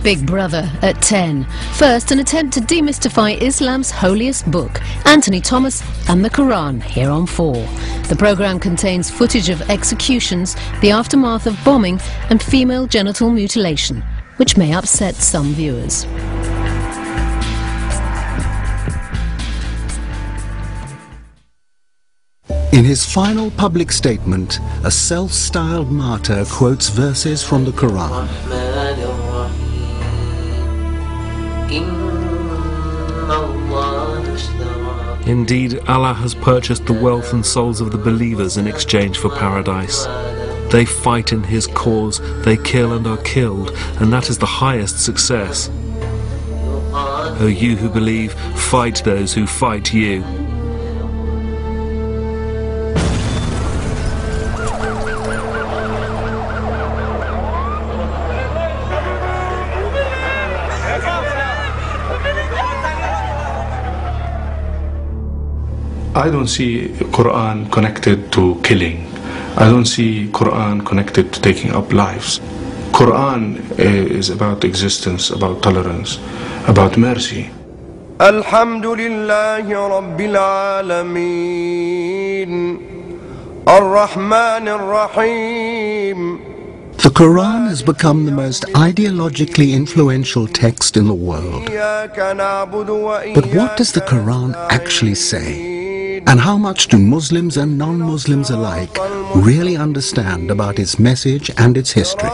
Big Brother at 10. First, an attempt to demystify Islam's holiest book, Anthony Thomas and the Qu'ran, here on 4. The programme contains footage of executions, the aftermath of bombing and female genital mutilation, which may upset some viewers. In his final public statement, a self-styled martyr quotes verses from the Quran. Indeed, Allah has purchased the wealth and souls of the believers in exchange for paradise. They fight in His cause, they kill and are killed, and that is the highest success. O you who believe, fight those who fight you. I don't see Quran connected to killing. I don't see Quran connected to taking up lives. Quran is about existence, about tolerance, about mercy. Alhamdulillahi Rabbil Alameen Ar-Rahman Ar-Rahim. The Quran has become the most ideologically influential text in the world. But what does the Quran actually say? And how much do Muslims and non-Muslims alike really understand about its message and its history?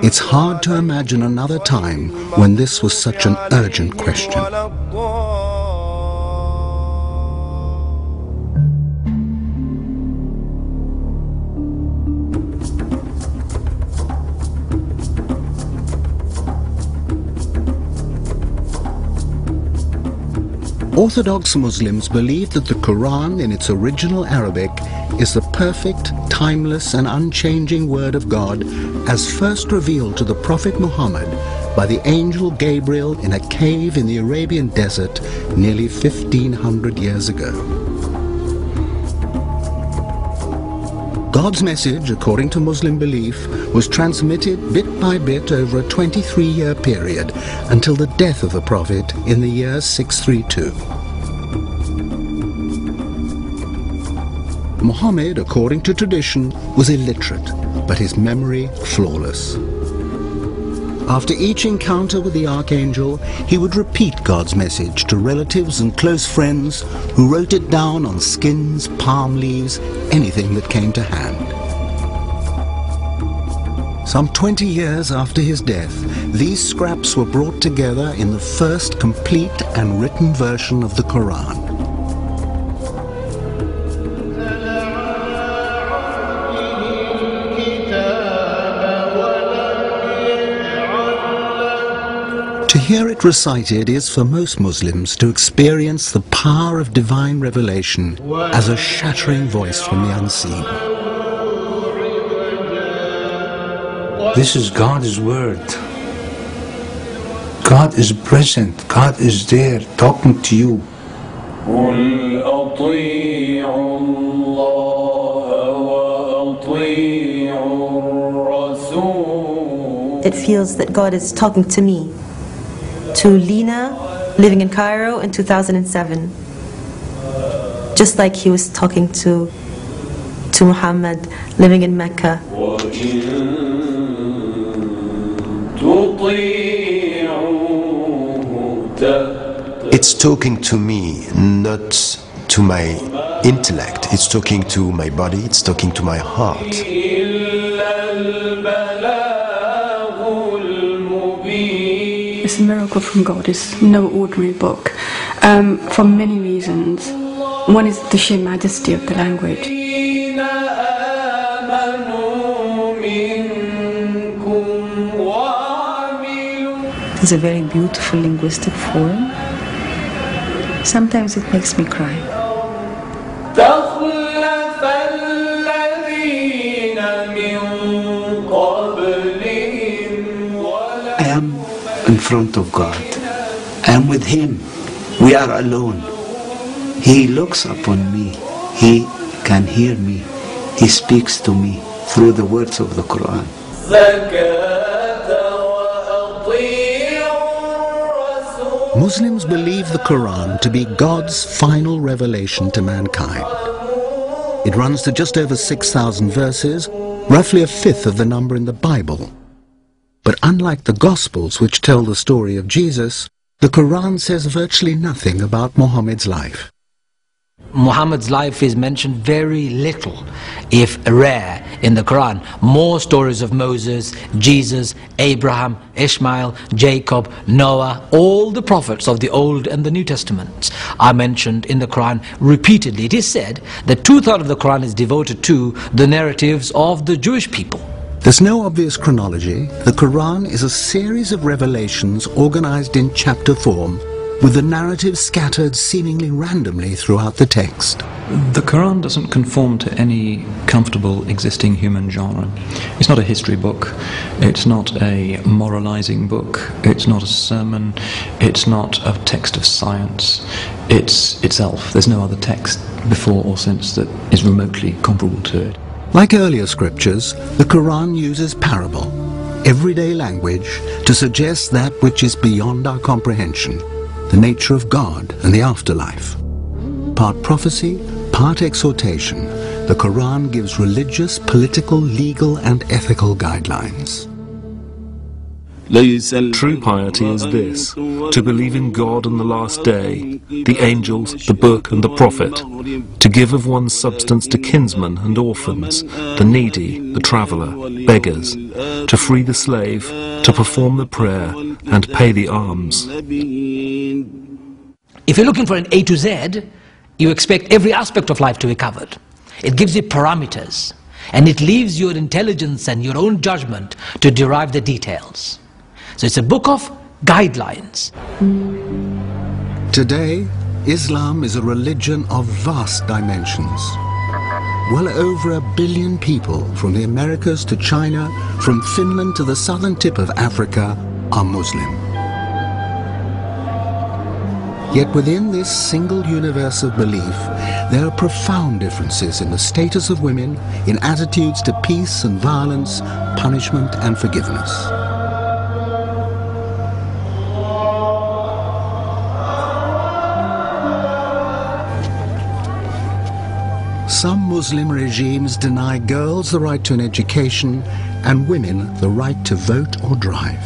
It's hard to imagine another time when this was such an urgent question. Orthodox Muslims believe that the Quran in its original Arabic is the perfect, timeless and unchanging word of God as first revealed to the Prophet Muhammad by the angel Gabriel in a cave in the Arabian desert nearly 1500 years ago. God's message, according to Muslim belief, was transmitted bit by bit over a 23-year period until the death of the Prophet in the year 632. Muhammad, according to tradition, was illiterate, but his memory flawless. After each encounter with the archangel, he would repeat God's message to relatives and close friends who wrote it down on skins, palm leaves, anything that came to hand. Some 20 years after his death, these scraps were brought together in the first complete and written version of the Quran. To hear it recited is for most Muslims to experience the power of divine revelation as a shattering voice from the unseen. This is God's word. God is present. God is there talking to you. It feels that God is talking to me. To Lena, living in Cairo in 2007. Just like he was talking to Muhammad, living in Mecca. It's talking to me, not to my intellect. It's talking to my body, it's talking to my heart. It's a miracle from God. It's no ordinary book for many reasons. One is the sheer majesty of the language. It's a very beautiful linguistic form. Sometimes it makes me cry. I am in front of God. I am with Him. We are alone. He looks upon me. He can hear me. He speaks to me through the words of the Quran. Muslims believe the Quran to be God's final revelation to mankind. It runs to just over 6,000 verses, roughly a fifth of the number in the Bible. But unlike the Gospels, which tell the story of Jesus, the Quran says virtually nothing about Muhammad's life. Muhammad's life is mentioned very little, if rare, in the Quran. More stories of Moses, Jesus, Abraham, Ishmael, Jacob, Noah, all the prophets of the Old and the New Testaments are mentioned in the Quran repeatedly. It is said that 2/3 of the Quran is devoted to the narratives of the Jewish people. There's no obvious chronology. The Quran is a series of revelations organized in chapter form, with the narrative scattered seemingly randomly throughout the text. The Quran doesn't conform to any comfortable existing human genre. It's not a history book, it's not a moralizing book, it's not a sermon, it's not a text of science, it's itself. There's no other text before or since that is remotely comparable to it. Like earlier scriptures, the Quran uses parable, everyday language, to suggest that which is beyond our comprehension, the nature of God and the afterlife. Part prophecy, part exhortation, the Quran gives religious, political, legal and ethical guidelines. True piety is this: to believe in God and the last day, the angels, the book and the prophet, to give of one's substance to kinsmen and orphans, the needy, the traveller, beggars, to free the slave, to perform the prayer and pay the alms. If you're looking for an A to Z, you expect every aspect of life to be covered. It gives you parameters, and it leaves your intelligence and your own judgment to derive the details. So it's a book of guidelines. Today, Islam is a religion of vast dimensions. Well over 1 billion people, from the Americas to China, from Finland to the southern tip of Africa, are Muslim. Yet within this single universe of belief, there are profound differences in the status of women, in attitudes to peace and violence, punishment and forgiveness. Some Muslim regimes deny girls the right to an education and women the right to vote or drive.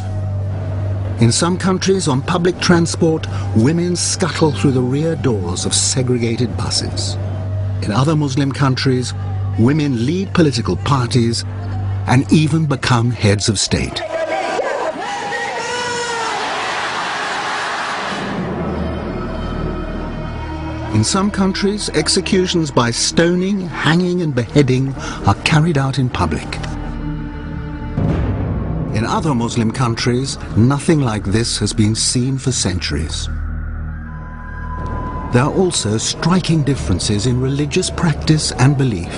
In some countries, on public transport, women scuttle through the rear doors of segregated buses. In other Muslim countries, women lead political parties and even become heads of state. In some countries, executions by stoning, hanging and beheading are carried out in public. In other Muslim countries, nothing like this has been seen for centuries. There are also striking differences in religious practice and belief.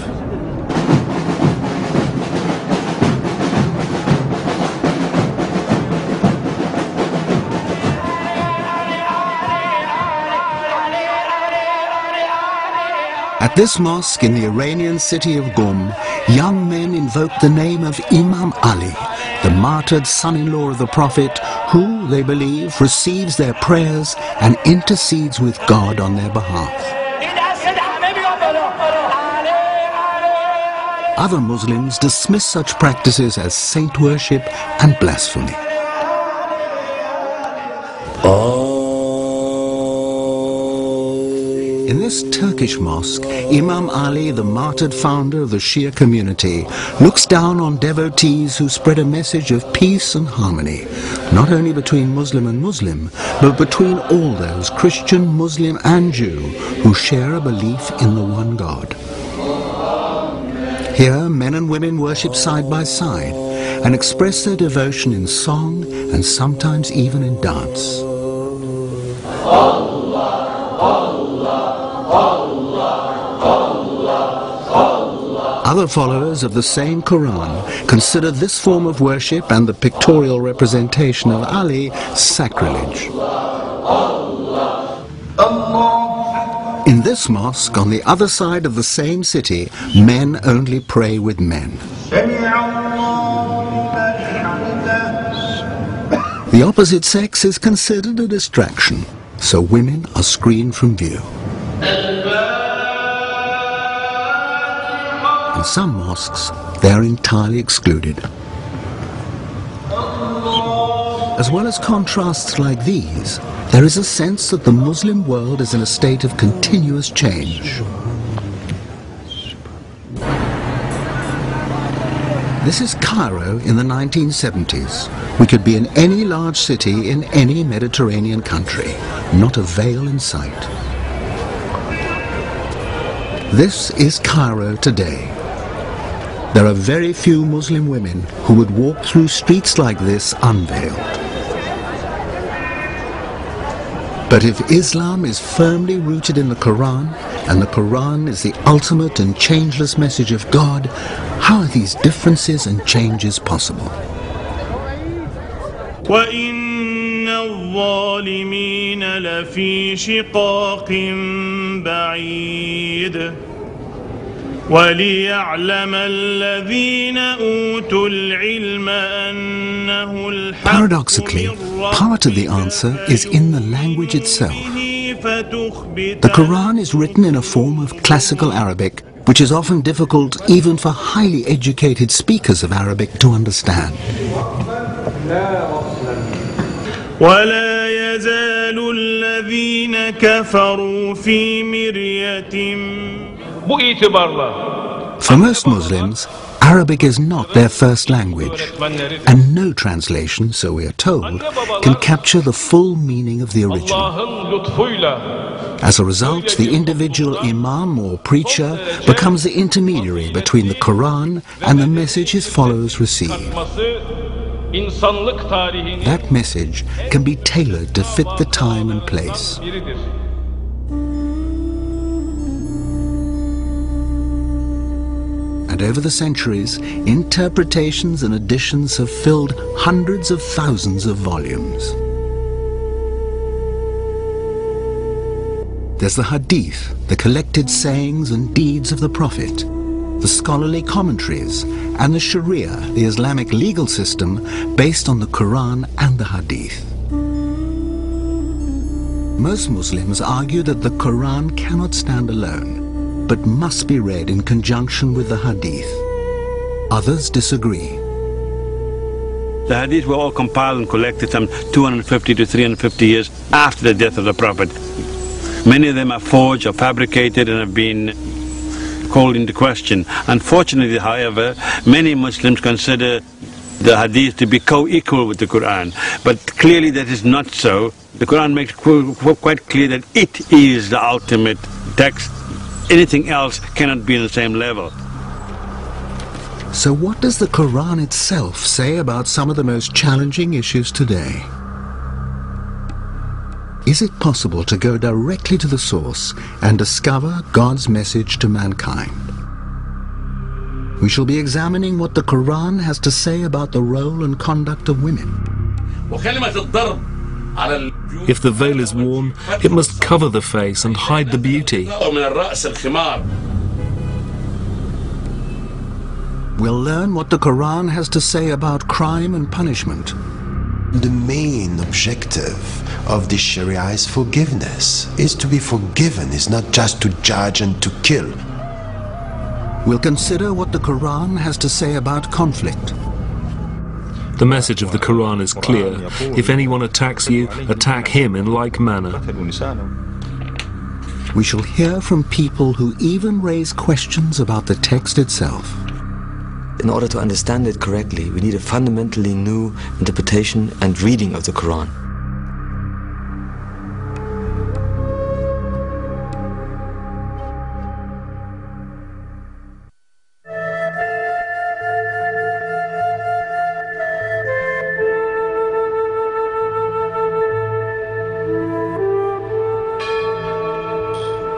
At this mosque in the Iranian city of Qom, young men invoke the name of Imam Ali, the martyred son-in-law of the Prophet, who, they believe, receives their prayers and intercedes with God on their behalf. Other Muslims dismiss such practices as saint worship and blasphemy. In this Turkish mosque, Imam Ali, the martyred founder of the Shia community, looks down on devotees who spread a message of peace and harmony, not only between Muslim and Muslim, but between all those, Christian, Muslim and Jew, who share a belief in the one God. Here, men and women worship side by side and express their devotion in song and sometimes even in dance. Other followers of the same Quran consider this form of worship and the pictorial representation of Ali sacrilege. In this mosque, on the other side of the same city, men only pray with The opposite sex is considered a distraction, so women are screened from view. In some mosques, they are entirely excluded. As well as contrasts like these, there is a sense that the Muslim world is in a state of continuous change. This is Cairo in the 1970s. We could be in any large city in any Mediterranean country, not a veil in sight. This is Cairo today. There are very few Muslim women who would walk through streets like this unveiled. But if Islam is firmly rooted in the Quran, and the Quran is the ultimate and changeless message of God, how are these differences and changes possible? وَإِنَّ الظَّالِمِينَ لَفِي شِقَاقٍ بَعِيدٍ وَلِيَعْلَمَ الَّذِينَ أُوتُوا الْعِلْمَ أَنَّهُ الْحَقُّ. Paradoxically, part of the answer is in the language itself. The Quran is written in a form of classical Arabic, which is often difficult even for highly educated speakers of Arabic to understand. وَلَا يَزَالُ الَّذِينَ كَفَرُوا فِي مِرْيَةٍ. For most Muslims, Arabic is not their first language, and no translation, so we are told, can capture the full meaning of the original. As a result, the individual imam or preacher becomes the intermediary between the Quran and the message his followers receive. That message can be tailored to fit the time and place. And over the centuries, interpretations and additions have filled hundreds of thousands of volumes. There's the Hadith, the collected sayings and deeds of the Prophet, the scholarly commentaries, and the Sharia, the Islamic legal system based on the Quran and the Hadith. Most Muslims argue that the Quran cannot stand alone, but must be read in conjunction with the Hadith. Others disagree. The Hadith were all compiled and collected some 250 to 350 years after the death of the Prophet. Many of them are forged or fabricated and have been called into question. Unfortunately, however, many Muslims consider the Hadith to be co-equal with the Quran, but clearly that is not so. The Quran makes quite clear that it is the ultimate text. Anything else cannot be on the same level. So what does the Quran itself say about some of the most challenging issues today? Is it possible to go directly to the source and discover God's message to mankind? We shall be examining what the Quran has to say about the role and conduct of women. If the veil is worn, it must cover the face and hide the beauty. We'll learn what the Quran has to say about crime and punishment. The main objective of the Sharia is forgiveness. Is to be forgiven, is not just to judge and to kill. We'll consider what the Quran has to say about conflict. The message of the Quran is clear. If anyone attacks you, attack him in like manner. We shall hear from people who even raise questions about the text itself. In order to understand it correctly, we need a fundamentally new interpretation and reading of the Quran.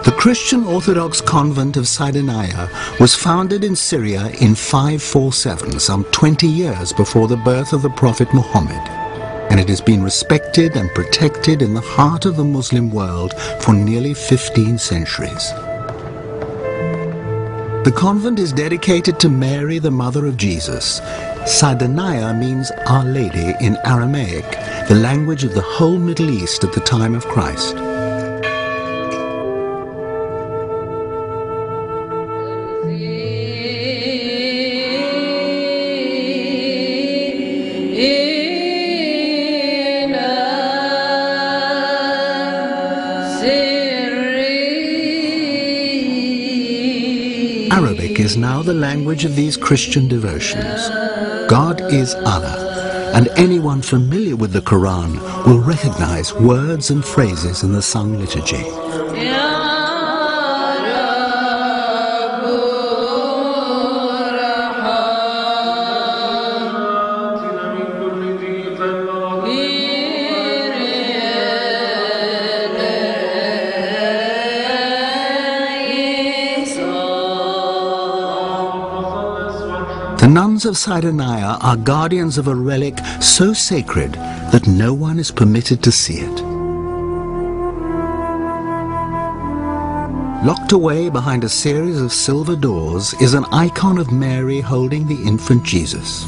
The Christian Orthodox convent of Saidinaya was founded in Syria in 547, some 20 years before the birth of the Prophet Muhammad, and it has been respected and protected in the heart of the Muslim world for nearly 15 centuries. The The convent is dedicated to Mary, the mother of Jesus. Saidaniah means Our Lady in Aramaic, the language of the whole Middle East at the time of Christ. Arabic is now the language of these Christian devotions. God is Allah, and anyone familiar with the Quran will recognize words and phrases in the sung liturgy. The nuns of Saidaniah are guardians of a relic so sacred that no one is permitted to see it. Locked away behind a series of silver doors is an icon of Mary holding the infant Jesus.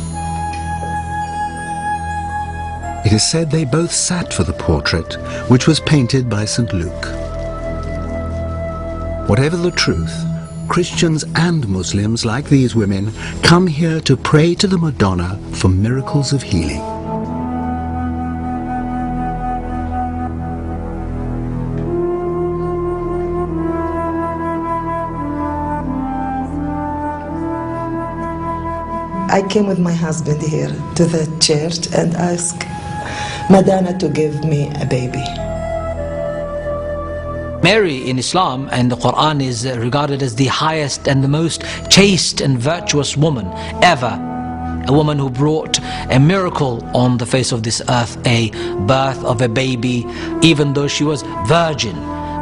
It is said they both sat for the portrait, which was painted by St. Luke. Whatever the truth, Christians and Muslims, like these women, come here to pray to the Madonna for miracles of healing. I came with my husband here to the church and asked Madonna to give me a baby. Mary in Islam and the Quran is regarded as the highest and the most chaste and virtuous woman ever. A woman who brought a miracle on the face of this earth, a birth of a baby, even though she was virgin.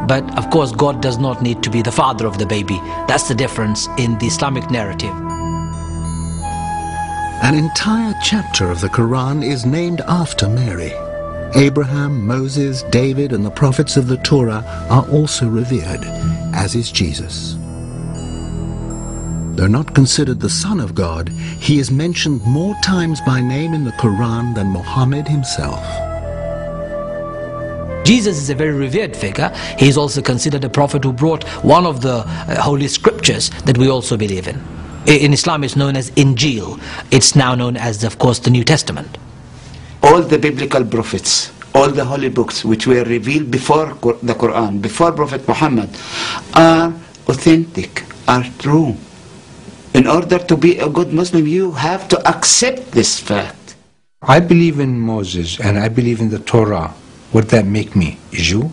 But of course God does not need to be the father of the baby. That's the difference in the Islamic narrative. An entire chapter of the Quran is named after Mary. Abraham, Moses, David, and the prophets of the Torah are also revered, as is Jesus. Though not considered the Son of God, he is mentioned more times by name in the Quran than Muhammad himself. Jesus is a very revered figure. He is also considered a prophet who brought one of the holy scriptures that we also believe in. In Islam it's known as Injil. It's now known as, of course, the New Testament. All the biblical prophets, all the holy books which were revealed before the Quran, before Prophet Muhammad, are authentic, are true. In order to be a good Muslim, you have to accept this fact. I believe in Moses and I believe in the Torah. Would that make me a Jew?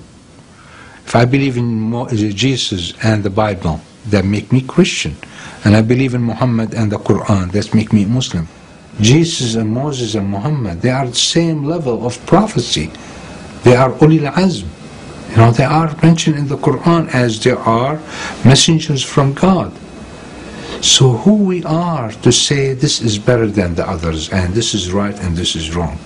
If I believe in Jesus and the Bible, that make me Christian. And I believe in Muhammad and the Quran, that make me Muslim. Jesus and Moses and Muhammad, they are the same level of prophecy. They are ulil azm. You know, they are mentioned in the Quran as they are messengers from God. So who we are to say this is better than the others and this is right and this is wrong?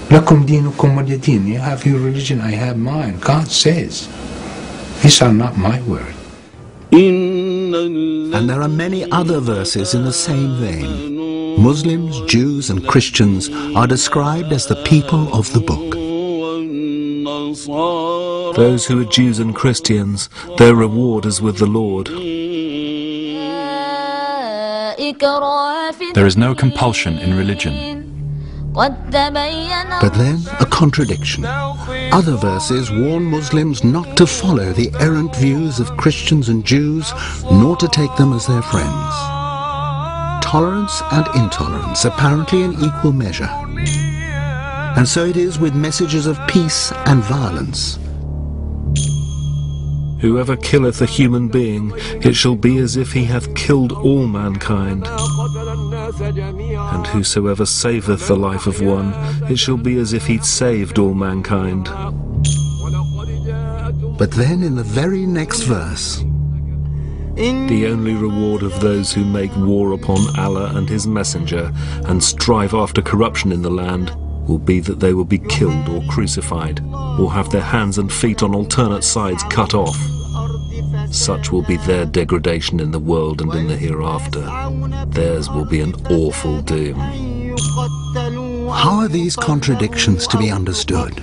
Lakum dinukum waliya din. You have your religion, I have mine. God says. These are not my words. And there are many other verses in the same vein. Muslims, Jews, and Christians are described as the people of the book. Those who are Jews and Christians, their reward is with the Lord. There is no compulsion in religion. But then, a contradiction. Other verses warn Muslims not to follow the errant views of Christians and Jews, nor to take them as their friends. Tolerance and intolerance apparently in equal measure. And so it is with messages of peace and violence. Whoever killeth a human being, it shall be as if he hath killed all mankind. And whosoever saveth the life of one, it shall be as if he'd saved all mankind. But then in the very next verse, the only reward of those who make war upon Allah and his messenger and strive after corruption in the land will be that they will be killed or crucified, or have their hands and feet on alternate sides cut off. Such will be their degradation in the world and in the hereafter. Theirs will be an awful doom. How are these contradictions to be understood?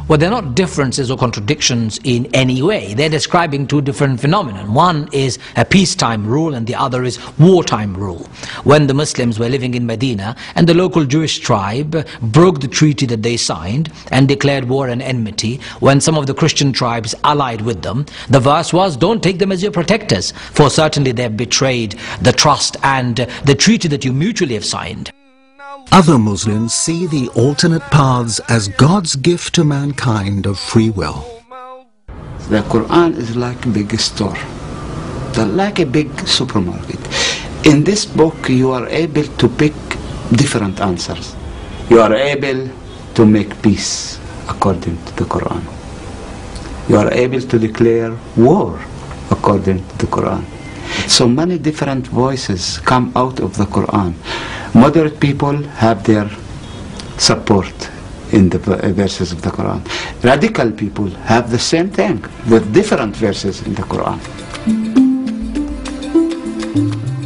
Well, they're not differences or contradictions in any way. They're describing two different phenomena. One is a peacetime rule and the other is wartime rule. When the Muslims were living in Medina and the local Jewish tribe broke the treaty that they signed and declared war and enmity, when some of the Christian tribes allied with them, the verse was, don't take them as your protectors, for certainly they have betrayed the trust and the treaty that you mutually have signed. Other Muslims see the alternate paths as God's gift to mankind of free will. The Quran is like a big store, like a big supermarket. In this book you are able to pick different answers. You are able to make peace according to the Quran. You are able to declare war according to the Quran. So many different voices come out of the Quran. Moderate people have their support in the verses of the Quran. Radical people have the same thing with different verses in the Quran.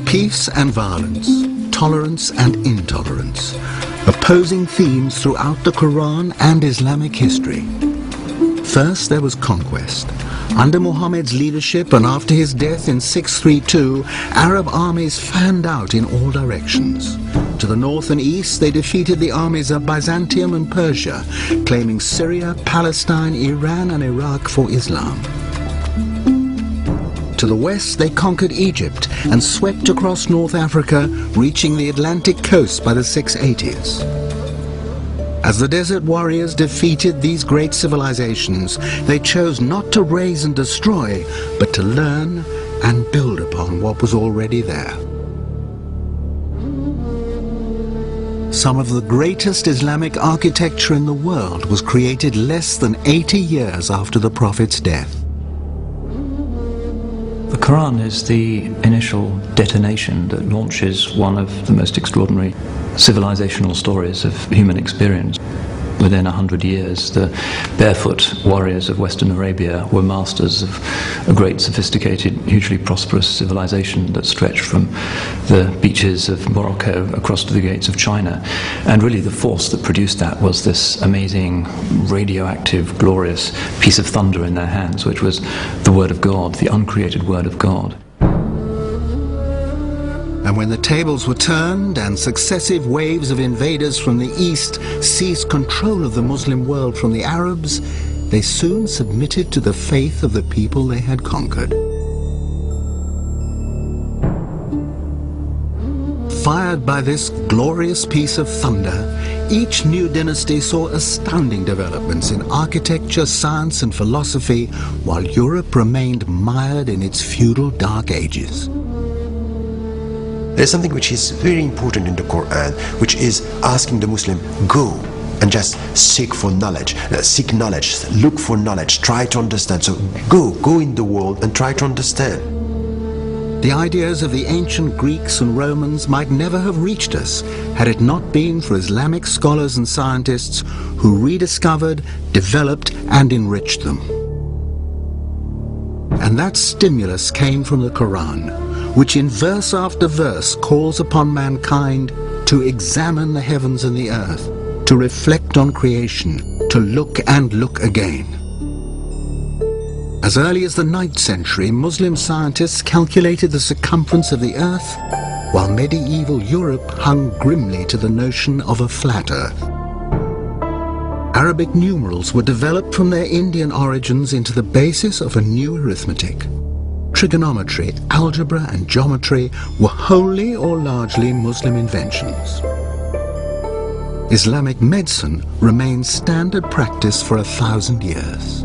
Peace and violence, tolerance and intolerance, opposing themes throughout the Quran and Islamic history. First there was conquest. Under Muhammad's leadership and after his death in 632, Arab armies fanned out in all directions. To the north and east they defeated the armies of Byzantium and Persia, claiming Syria, Palestine, Iran and Iraq for Islam. To the west they conquered Egypt and swept across North Africa, reaching the Atlantic coast by the 680s. As the desert warriors defeated these great civilizations, they chose not to raze and destroy, but to learn and build upon what was already there. Some of the greatest Islamic architecture in the world was created less than 80 years after the Prophet's death. The Quran is the initial detonation that launches one of the most extraordinary civilizational stories of human experience. Within 100 years, the barefoot warriors of Western Arabia were masters of a great, sophisticated, hugely prosperous civilization that stretched from the beaches of Morocco across to the gates of China. And really the force that produced that was this amazing, radioactive, glorious piece of thunder in their hands, which was the Word of God, the uncreated Word of God. And when the tables were turned and successive waves of invaders from the east seized control of the Muslim world from the Arabs, they soon submitted to the faith of the people they had conquered. Fired by this glorious piece of thunder, each new dynasty saw astounding developments in architecture, science and philosophy, while Europe remained mired in its feudal dark ages. There's something which is very important in the Quran, which is asking the Muslim, go and just seek for knowledge, look for knowledge, try to understand. So go in the world and try to understand. The ideas of the ancient Greeks and Romans might never have reached us had it not been for Islamic scholars and scientists who rediscovered, developed and enriched them. And that stimulus came from the Quran, which in verse after verse calls upon mankind to examine the heavens and the earth, to reflect on creation, to look and look again. As early as the 9th century, Muslim scientists calculated the circumference of the earth, while medieval Europe hung grimly to the notion of a flat earth. Arabic numerals were developed from their Indian origins into the basis of a new arithmetic. Trigonometry, algebra and geometry were wholly or largely Muslim inventions. Islamic medicine remained standard practice for 1,000 years.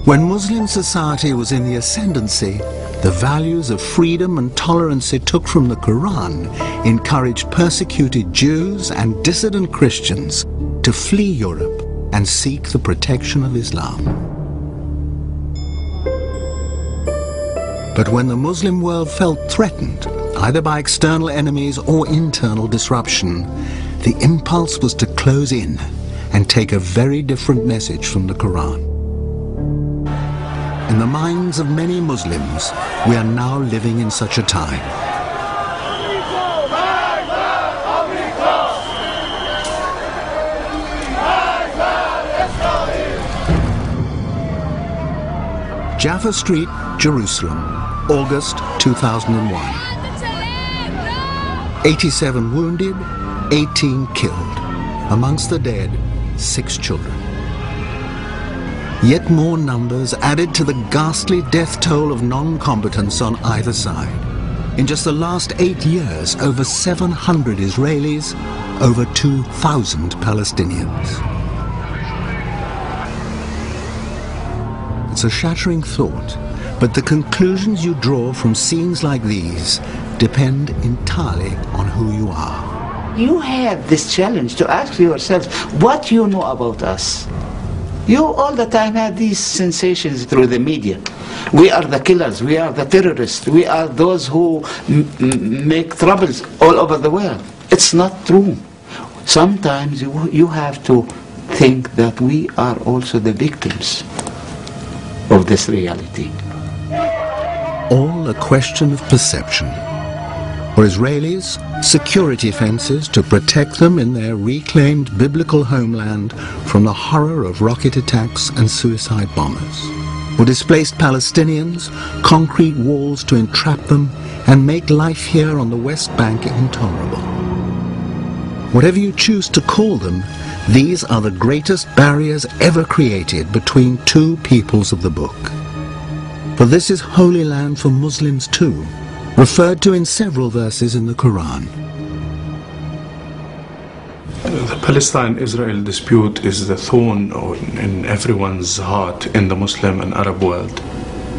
When Muslim society was in the ascendancy, the values of freedom and tolerance it took from the Quran encouraged persecuted Jews and dissident Christians to flee Europe and seek the protection of Islam. But when the Muslim world felt threatened, either by external enemies or internal disruption, the impulse was to close in and take a very different message from the Quran. In the minds of many Muslims, we are now living in such a time. Jaffa Street, Jerusalem, August 2001. 87 wounded, 18 killed. Amongst the dead, 6 children. Yet more numbers added to the ghastly death toll of non-combatants on either side. In just the last 8 years, over 700 Israelis, over 2,000 Palestinians. It's a shattering thought, but the conclusions you draw from scenes like these depend entirely on who you are. You have this challenge to ask yourself what you know about us. You all the time have these sensations through the media. We are the killers, we are the terrorists, we are those who make troubles all over the world. It's not true. Sometimes you have to think that we are also the victims of this reality. All a question of perception. For Israelis, security fences to protect them in their reclaimed biblical homeland from the horror of rocket attacks and suicide bombers. For displaced Palestinians, concrete walls to entrap them and make life here on the West Bank intolerable. Whatever you choose to call them, these are the greatest barriers ever created between two peoples of the book. For this is Holy Land for Muslims too, referred to in several verses in the Quran. The Palestine-Israel dispute is the thorn in everyone's heart in the Muslim and Arab world,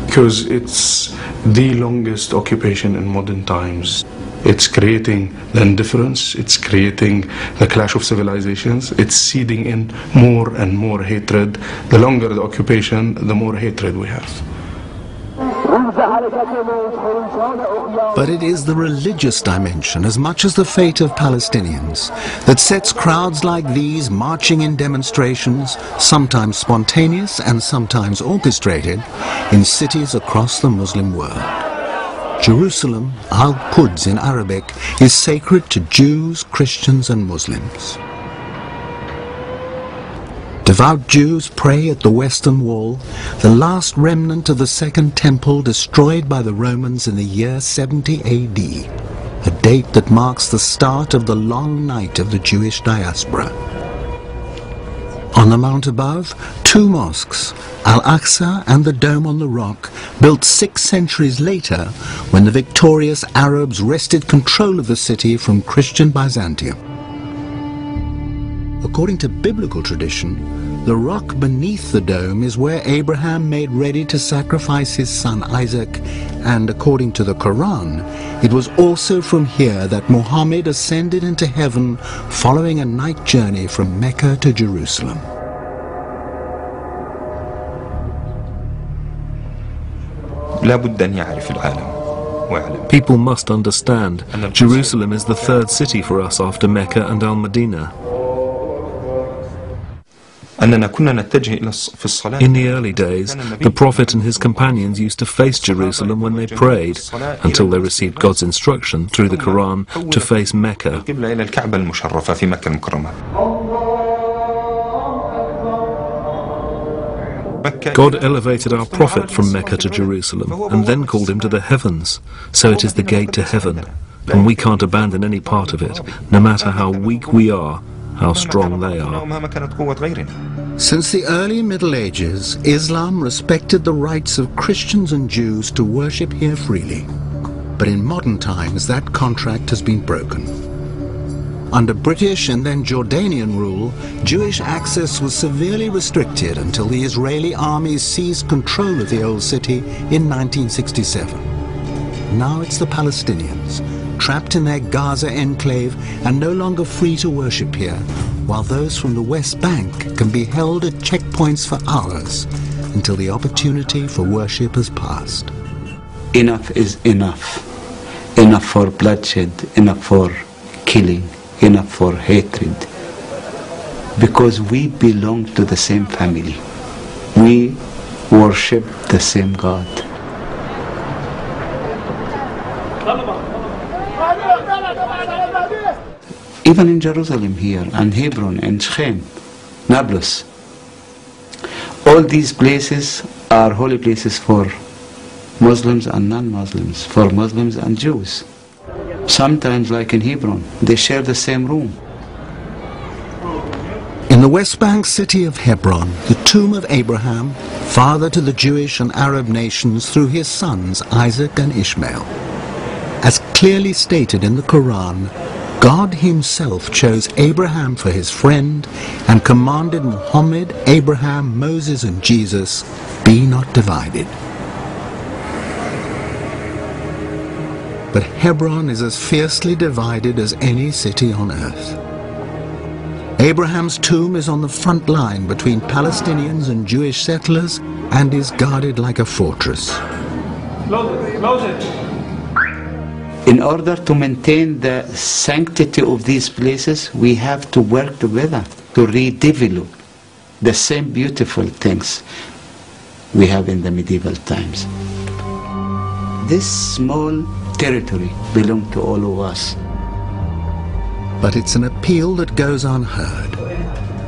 because it's the longest occupation in modern times. It's creating the indifference, it's creating the clash of civilizations, it's seeding in more and more hatred. The longer the occupation, the more hatred we have. But it is the religious dimension, as much as the fate of Palestinians, that sets crowds like these marching in demonstrations, sometimes spontaneous and sometimes orchestrated, in cities across the Muslim world. Jerusalem, Al-Quds in Arabic, is sacred to Jews, Christians and Muslims. Devout Jews pray at the Western Wall, the last remnant of the Second Temple destroyed by the Romans in the year 70 AD, a date that marks the start of the long night of the Jewish diaspora. On the mount above, 2 mosques, Al-Aqsa and the Dome on the Rock, built 6 centuries later when the victorious Arabs wrested control of the city from Christian Byzantium. According to biblical tradition, the rock beneath the dome is where Abraham made ready to sacrifice his son Isaac, and according to the Quran, it was also from here that Muhammad ascended into heaven following a night journey from Mecca to Jerusalem. People must understand, Jerusalem is the 3rd city for us after Mecca and Al-Medina. In the early days, the Prophet and his companions used to face Jerusalem when they prayed, until they received God's instruction through the Quran to face Mecca. God elevated our Prophet from Mecca to Jerusalem and then called him to the heavens, so it is the gate to heaven, and we can't abandon any part of it, no matter how weak we are, how strong they are. Since the early Middle Ages, Islam respected the rights of Christians and Jews to worship here freely. But in modern times, that contract has been broken. Under British and then Jordanian rule, Jewish access was severely restricted until the Israeli armies seized control of the old city in 1967. Now it's the Palestinians, trapped in their Gaza enclave and no longer free to worship here, while those from the West Bank can be held at checkpoints for hours until the opportunity for worship has passed. Enough is enough. Enough for bloodshed, enough for killing, enough for hatred, because we belong to the same family. We worship the same God. Even in Jerusalem here, and Hebron, and Shechem, Nablus, all these places are holy places for Muslims and non-Muslims, for Muslims and Jews. Sometimes, like in Hebron, they share the same room. In the West Bank city of Hebron, the tomb of Abraham, father to the Jewish and Arab nations through his sons Isaac and Ishmael. As clearly stated in the Quran, God himself chose Abraham for his friend and commanded Muhammad, Abraham, Moses and Jesus, be not divided. But Hebron is as fiercely divided as any city on earth. Abraham's tomb is on the front line between Palestinians and Jewish settlers and is guarded like a fortress. Close it. In order to maintain the sanctity of these places, we have to work together to redevelop the same beautiful things we have in the medieval times. This small territory belongs to all of us. But it's an appeal that goes unheard.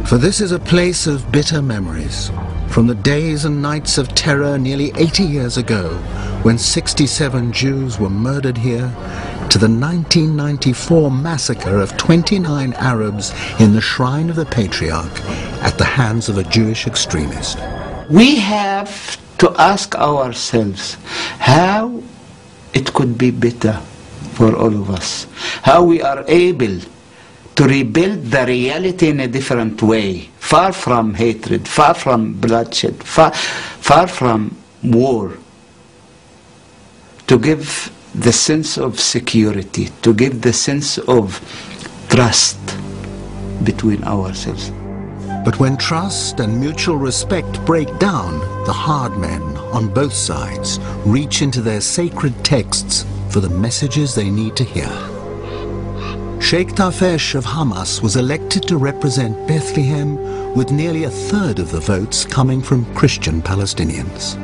For this is a place of bitter memories, from the days and nights of terror nearly 80 years ago, when 67 Jews were murdered here, to the 1994 massacre of 29 Arabs in the Shrine of the Patriarch at the hands of a Jewish extremist. We have to ask ourselves how it could be better for all of us, how we are able to rebuild the reality in a different way, far from hatred, far from bloodshed, far from war, to give the sense of security, to give the sense of trust between ourselves. But when trust and mutual respect break down, the hard men on both sides reach into their sacred texts for the messages they need to hear. Sheikh Tafesh of Hamas was elected to represent Bethlehem with nearly a third of the votes coming from Christian Palestinians.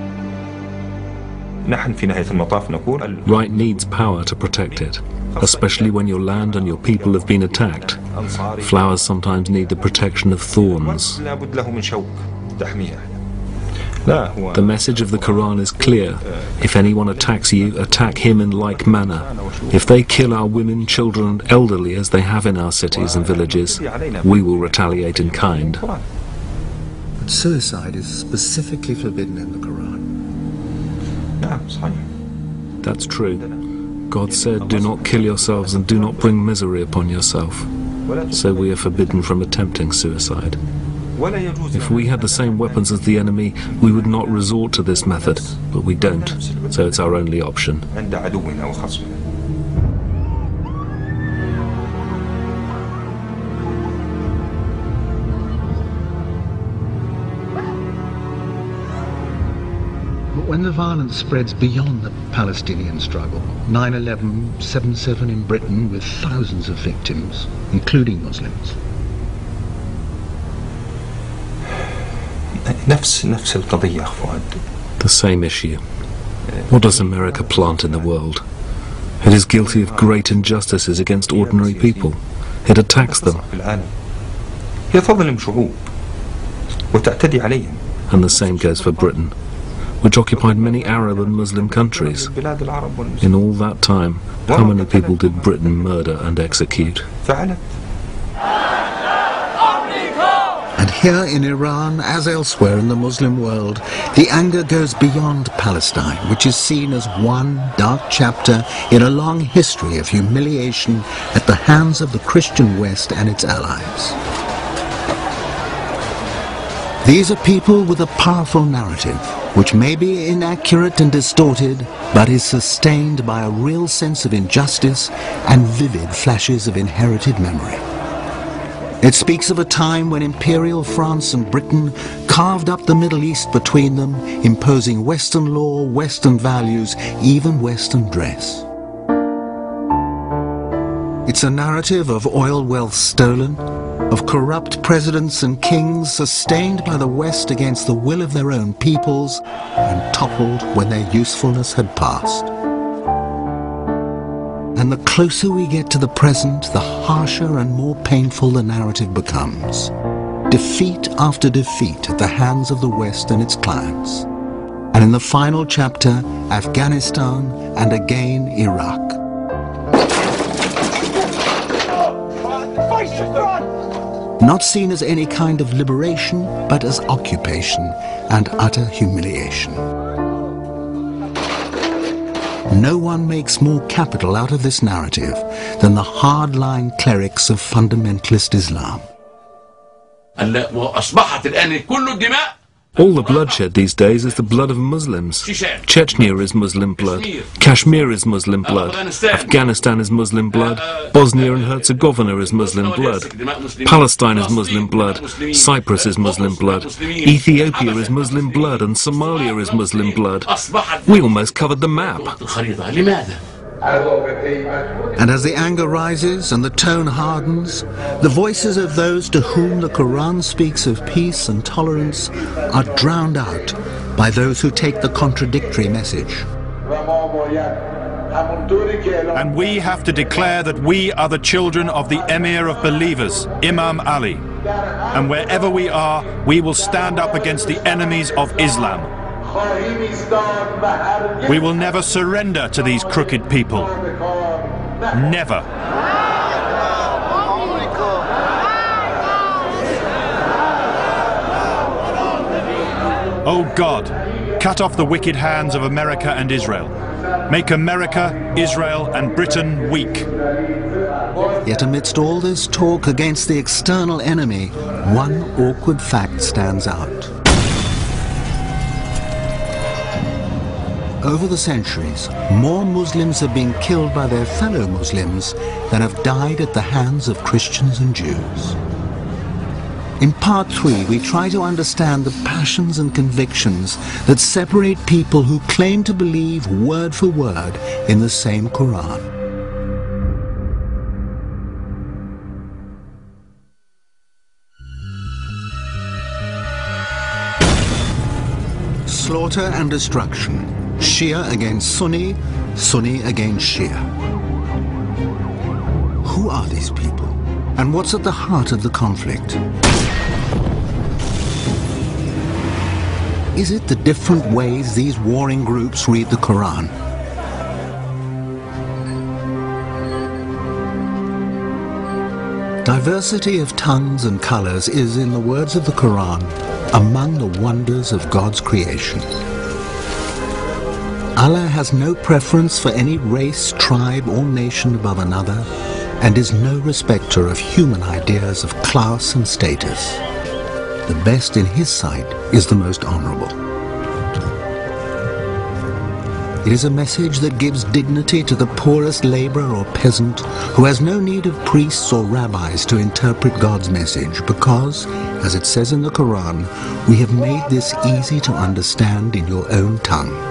Right needs power to protect it, especially when your land and your people have been attacked. Flowers sometimes need the protection of thorns. The message of the Quran is clear. If anyone attacks you, attack him in like manner. If they kill our women, children and elderly as they have in our cities and villages, we will retaliate in kind. But suicide is specifically forbidden in the Quran. That's true. God said, do not kill yourselves and do not bring misery upon yourself. So we are forbidden from attempting suicide. If we had the same weapons as the enemy, we would not resort to this method, but we don't, so it's our only option. But when the violence spreads beyond the Palestinian struggle, 9/11, 7/7 in Britain with thousands of victims, including Muslims, the same issue. What does America plant in the world? It is guilty of great injustices against ordinary people. It attacks them. And the same goes for Britain, which occupied many Arab and Muslim countries. In all that time, how many people did Britain murder and execute? And here in Iran, as elsewhere in the Muslim world, the anger goes beyond Palestine, which is seen as one dark chapter in a long history of humiliation at the hands of the Christian West and its allies. These are people with a powerful narrative, which may be inaccurate and distorted, but is sustained by a real sense of injustice and vivid flashes of inherited memory. It speaks of a time when Imperial France and Britain carved up the Middle East between them, imposing Western law, Western values, even Western dress. It's a narrative of oil wealth stolen, of corrupt presidents and kings sustained by the West against the will of their own peoples and toppled when their usefulness had passed. And the closer we get to the present, the harsher and more painful the narrative becomes. Defeat after defeat at the hands of the West and its clients. And in the final chapter, Afghanistan and again Iraq. Not seen as any kind of liberation, but as occupation and utter humiliation. No one makes more capital out of this narrative than the hardline clerics of fundamentalist Islam. All the bloodshed these days is the blood of Muslims. Chechnya is Muslim blood, Kashmir is Muslim blood, Afghanistan is Muslim blood, Bosnia and Herzegovina is Muslim blood, Palestine is Muslim blood, Cyprus is Muslim blood, Ethiopia is Muslim blood, and Somalia is Muslim blood. We almost covered the map. And as the anger rises and the tone hardens, the voices of those to whom the Quran speaks of peace and tolerance are drowned out by those who take the contradictory message. And we have to declare that we are the children of the Emir of Believers, Imam Ali. And wherever we are, we will stand up against the enemies of Islam. We will never surrender to these crooked people. Never. Oh God, cut off the wicked hands of America and Israel. Make America, Israel and Britain weak. Yet amidst all this talk against the external enemy, one awkward fact stands out. Over the centuries, more Muslims have been killed by their fellow Muslims than have died at the hands of Christians and Jews. In Part 3, we try to understand the passions and convictions that separate people who claim to believe word for word in the same Quran. Slaughter and destruction. Shia against Sunni, Sunni against Shia. Who are these people? And what's at the heart of the conflict? Is it the different ways these warring groups read the Quran? Diversity of tongues and colors is, in the words of the Quran, among the wonders of God's creation. Allah has no preference for any race, tribe or nation above another, and is no respecter of human ideas of class and status. The best in His sight is the most honorable. It is a message that gives dignity to the poorest laborer or peasant who has no need of priests or rabbis to interpret God's message because, as it says in the Quran, we have made this easy to understand in your own tongue.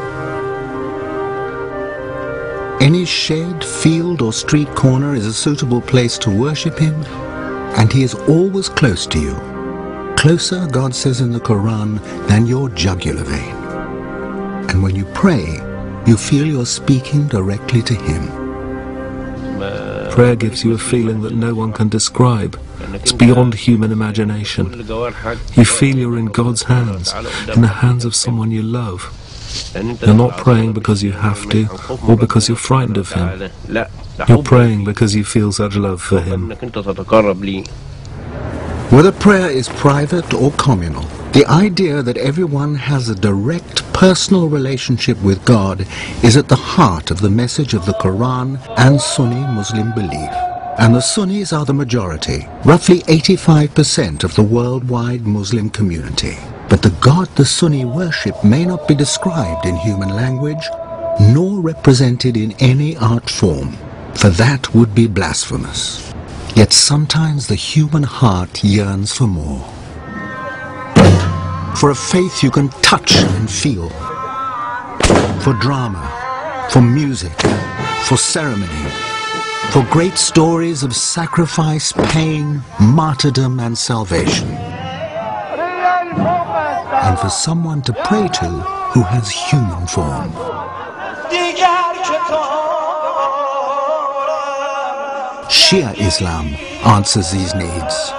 Any shed, field or street corner is a suitable place to worship Him, and He is always close to you. Closer, God says in the Quran, than your jugular vein. And when you pray, you feel you're speaking directly to Him. Prayer gives you a feeling that no one can describe. It's beyond human imagination. You feel you're in God's hands, in the hands of someone you love. You're not praying because you have to, or because you're frightened of Him. You're praying because you feel such love for Him. Whether prayer is private or communal, the idea that everyone has a direct personal relationship with God is at the heart of the message of the Quran and Sunni Muslim belief. And the Sunnis are the majority, roughly 85% of the worldwide Muslim community. But the God the Sunni worship may not be described in human language, nor represented in any art form, for that would be blasphemous. Yet sometimes the human heart yearns for more. For a faith you can touch and feel. For drama, for music, for ceremony, for great stories of sacrifice, pain, martyrdom and salvation. And for someone to pray to who has human form. Shia Islam answers these needs.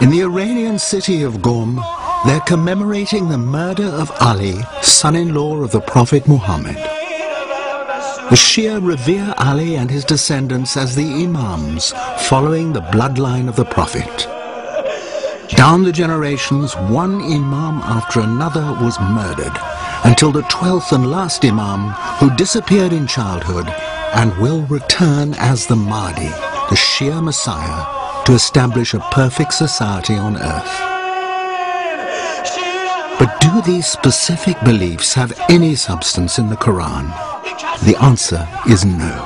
In the Iranian city of Qom, they're commemorating the murder of Ali, son-in-law of the Prophet Muhammad. The Shia revere Ali and his descendants as the Imams, following the bloodline of the Prophet. Down the generations, one Imam after another was murdered, until the 12th and last Imam, who disappeared in childhood and will return as the Mahdi, the Shia Messiah, to establish a perfect society on earth. But do these specific beliefs have any substance in the Quran? The answer is no.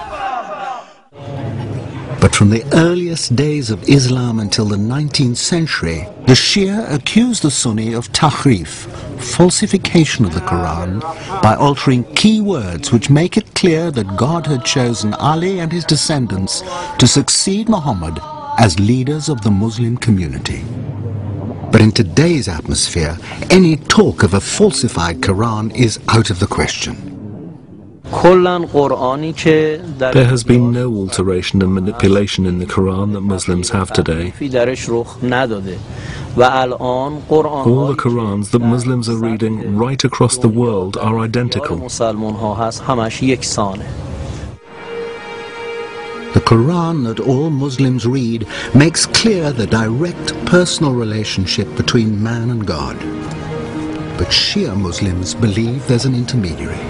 But from the earliest days of Islam until the 19th century, the Shia accused the Sunni of tahrif, falsification of the Quran, by altering key words which make it clear that God had chosen Ali and his descendants to succeed Muhammad as leaders of the Muslim community. But in today's atmosphere, any talk of a falsified Quran is out of the question. There has been no alteration and manipulation in the Quran that Muslims have today. All the Qurans that Muslims are reading right across the world are identical. The Quran that all Muslims read makes clear the direct personal relationship between man and God. But Shia Muslims believe there's an intermediary.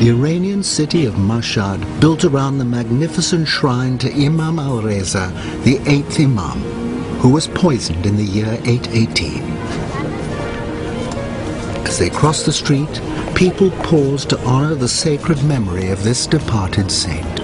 The Iranian city of Mashhad, built around the magnificent shrine to Imam al-Reza, the 8th Imam, who was poisoned in the year 818. As they cross the street, people pause to honor the sacred memory of this departed saint.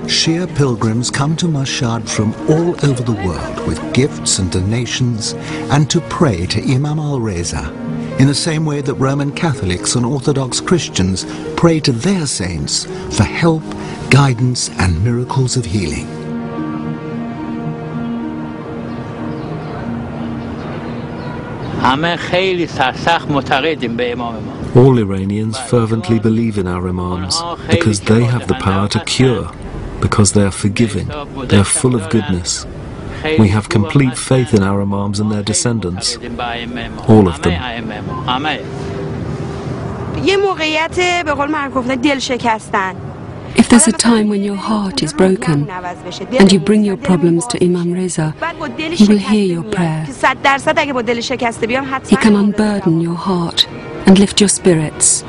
Shia pilgrims come to Mashhad from all over the world with gifts and donations and to pray to Imam al-Reza in the same way that Roman Catholics and Orthodox Christians pray to their saints for help, guidance and miracles of healing. All Iranians fervently believe in our Imams because they have the power to cure, because they are forgiving, they are full of goodness. We have complete faith in our Imams and their descendants, all of them. If there's a time when your heart is broken and you bring your problems to Imam Reza, he will hear your prayer. He can unburden your heart and lift your spirits.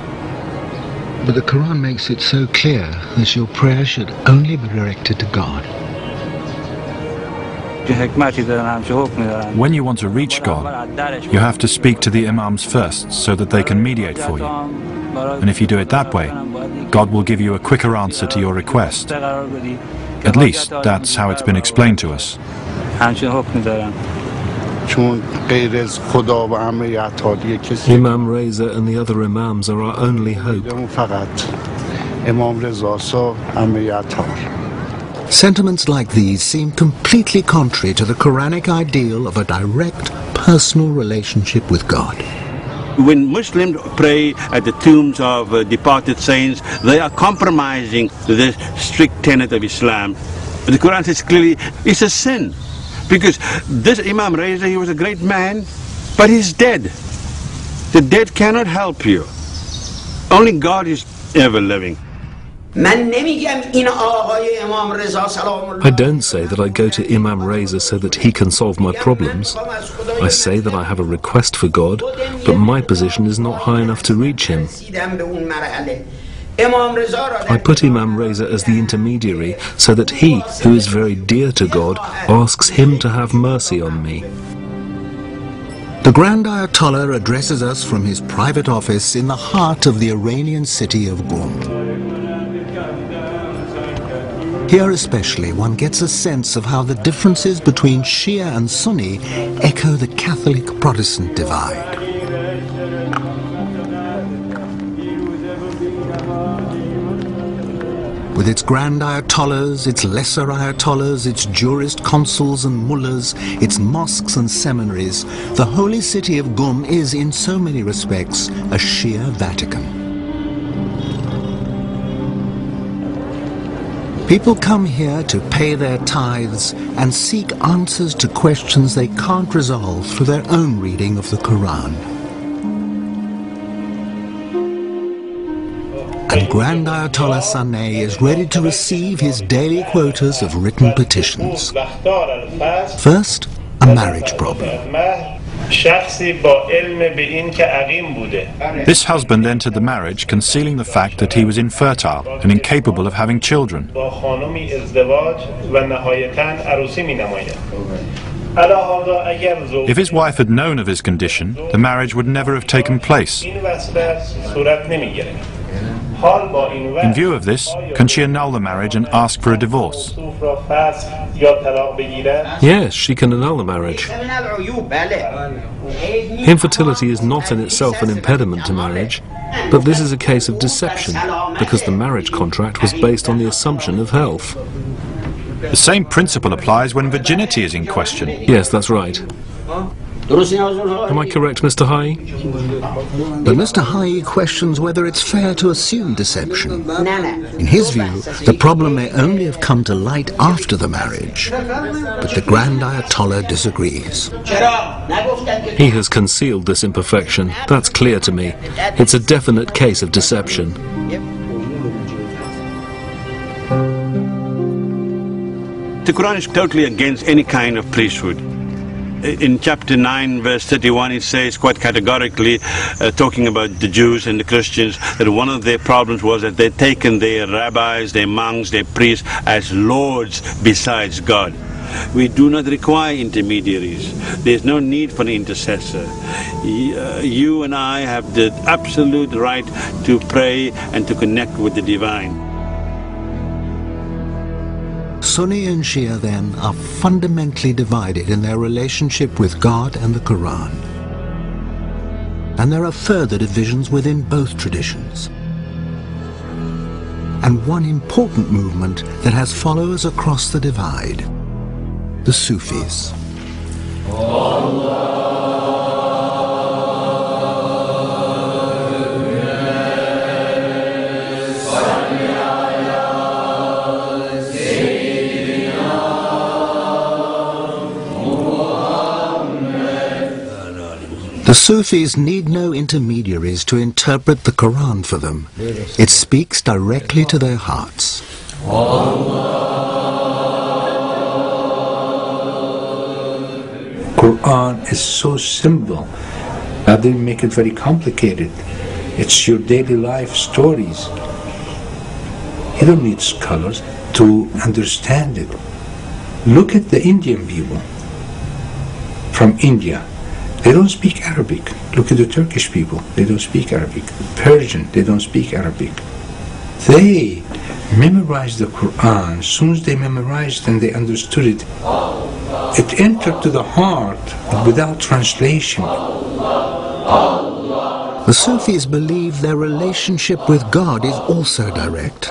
But the Quran makes it so clear that your prayer should only be directed to God. When you want to reach God, you have to speak to the Imams first so that they can mediate for you. And if you do it that way, God will give you a quicker answer to your request. At least, that's how it's been explained to us. Imam Reza and the other Imams are our only hope. Sentiments like these seem completely contrary to the Quranic ideal of a direct, personal relationship with God. When Muslims pray at the tombs of departed saints, they are compromising this strict tenet of Islam. The Quran says clearly it's a sin. Because this Imam Reza, he was a great man, but he's dead. The dead cannot help you. Only God is ever living. I don't say that I go to Imam Reza so that he can solve my problems. I say that I have a request for God, but my position is not high enough to reach him. I put Imam Reza as the intermediary so that he, who is very dear to God, asks him to have mercy on me. The Grand Ayatollah addresses us from his private office in the heart of the Iranian city of Qom. Here especially one gets a sense of how the differences between Shia and Sunni echo the Catholic-Protestant divide. With its grand ayatollahs, its lesser ayatollahs, its jurist consuls and mullahs, its mosques and seminaries, the holy city of Qum is, in so many respects, a Shia Vatican. People come here to pay their tithes and seek answers to questions they can't resolve through their own reading of the Quran. And Grand Ayatollah Saneh is ready to receive his daily quotas of written petitions. First, a marriage problem. This husband entered the marriage concealing the fact that he was infertile and incapable of having children. If his wife had known of his condition, the marriage would never have taken place. In view of this, can she annul the marriage and ask for a divorce? Yes, she can annul the marriage. Infertility is not in itself an impediment to marriage, but this is a case of deception, because the marriage contract was based on the assumption of health. The same principle applies when virginity is in question. Yes, that's right. Am I correct, Mr. Hai? But Mr. Hai questions whether it's fair to assume deception. In his view, the problem may only have come to light after the marriage. But the Grand Ayatollah disagrees. He has concealed this imperfection. That's clear to me. It's a definite case of deception. The Quran is totally against any kind of priesthood. In chapter 9, verse 31, it says quite categorically, talking about the Jews and the Christians, that one of their problems was that they'd taken their rabbis, their monks, their priests as lords besides God. We do not require intermediaries. There's no need for an intercessor. You and I have the absolute right to pray and to connect with the divine. Sunni and Shia, then, are fundamentally divided in their relationship with God and the Quran. And there are further divisions within both traditions. And one important movement that has followers across the divide: the Sufis. The Sufis need no intermediaries to interpret the Quran for them. It speaks directly to their hearts. Quran is so simple. I didn't make it very complicated. It's your daily life stories. You don't need scholars to understand it. Look at the Indian people from India. They don't speak Arabic. Look at the Turkish people. They don't speak Arabic. Persian, they don't speak Arabic. They memorized the Quran. As soon as they memorized and they understood it, it entered to the heart without translation. The Sufis believe their relationship with God is also direct.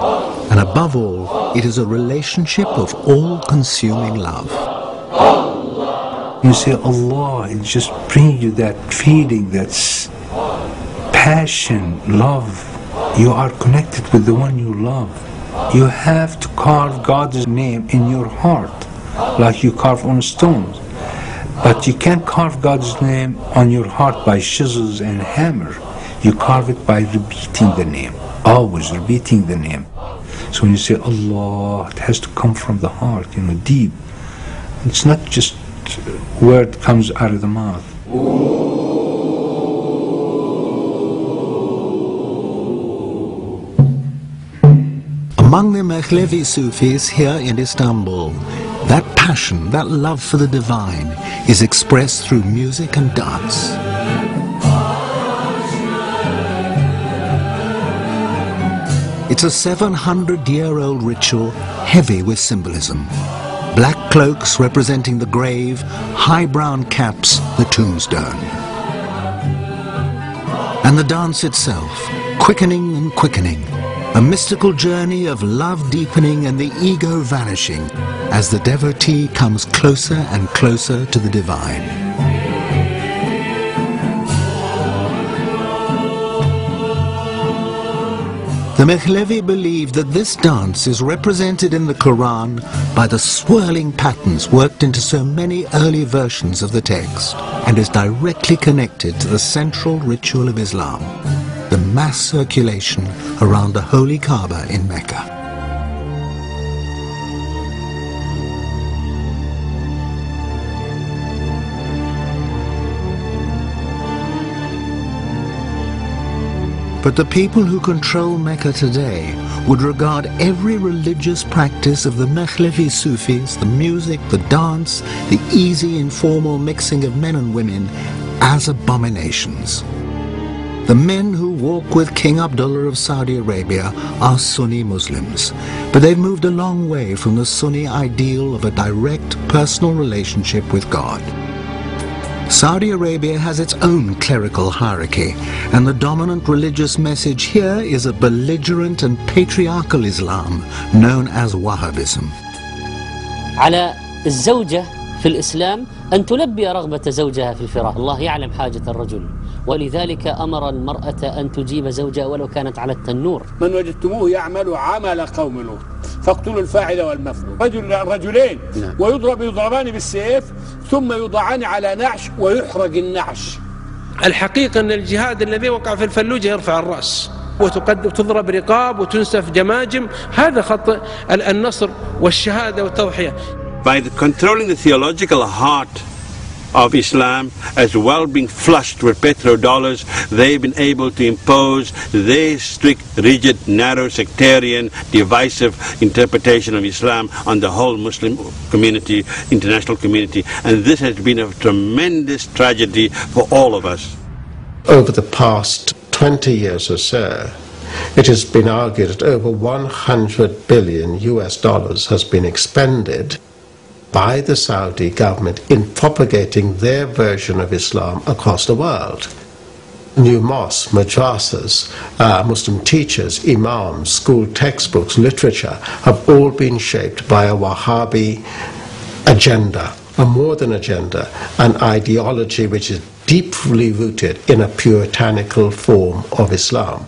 And above all, it is a relationship of all-consuming love. You say Allah, it just brings you that feeling, that's passion, love. You are connected with the one you love. You have to carve God's name in your heart, like you carve on stones. But you can't carve God's name on your heart by chisels and hammer. You carve it by repeating the name, always repeating the name. So when you say Allah, it has to come from the heart, deep. It's not just word comes out of the mouth. Among the Mehlevi Sufis here in Istanbul, that passion, that love for the divine, is expressed through music and dance. It's a 700-year-old ritual heavy with symbolism. Black cloaks representing the grave, high brown caps the tombstone. And the dance itself, quickening and quickening, a mystical journey of love deepening and the ego vanishing as the devotee comes closer and closer to the divine. The Mehlevi believed that this dance is represented in the Quran by the swirling patterns worked into so many early versions of the text and is directly connected to the central ritual of Islam, the mass circulation around the holy Kaaba in Mecca. But the people who control Mecca today would regard every religious practice of the Mehlevi Sufis, the music, the dance, the easy informal mixing of men and women, as abominations. The men who walk with King Abdullah of Saudi Arabia are Sunni Muslims, but they've moved a long way from the Sunni ideal of a direct personal relationship with God. Saudi Arabia has its own clerical hierarchy, and the dominant religious message here is a belligerent and patriarchal Islam known as Wahhabism. على الزوجة في الإسلام أن تلبي رغبة زوجها في الفراق. الله يعلم حاجة الرجل، ولذلك أمر المرأة أن تجيب زوجها ولو كانت على التنور. من وجدتموه يعمل عمل قوم لوط فاقتلوا الفاعل والمفعول. رجلين يضربان بالسيف ثم يوضعان على نعش ويحرق النعش. الحقيقة أن الجهاد الذي وقع في الفلوجة يرفع الرأس وتضرب رقاب وتنسف جماجم. هذا خط النصر والشهادة والتضحية. By controlling the theological heart of Islam, as well being flushed with petrodollars, they've been able to impose their strict, rigid, narrow, sectarian, divisive interpretation of Islam on the whole Muslim community, international community, and this has been a tremendous tragedy for all of us. Over the past 20 years or so, it has been argued that over $100 billion has been expended by the Saudi government in propagating their version of Islam across the world. New mosques, madrasas, Muslim teachers, imams, school textbooks, literature have all been shaped by a Wahhabi agenda, a modern agenda, an ideology which is deeply rooted in a puritanical form of Islam.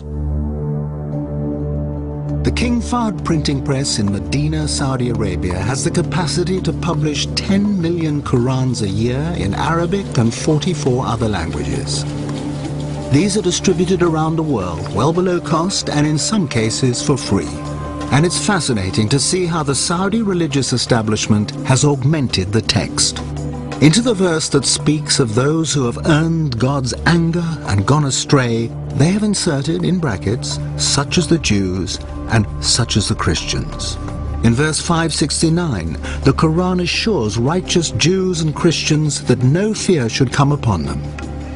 The King Fahd printing press in Medina, Saudi Arabia has the capacity to publish 10 million Qurans a year in Arabic and 44 other languages. These are distributed around the world, well below cost and in some cases for free. And it's fascinating to see how the Saudi religious establishment has augmented the text. Into the verse that speaks of those who have earned God's anger and gone astray, they have inserted, in brackets, such as the Jews and such as the Christians. In verse 569, the Quran assures righteous Jews and Christians that no fear should come upon them.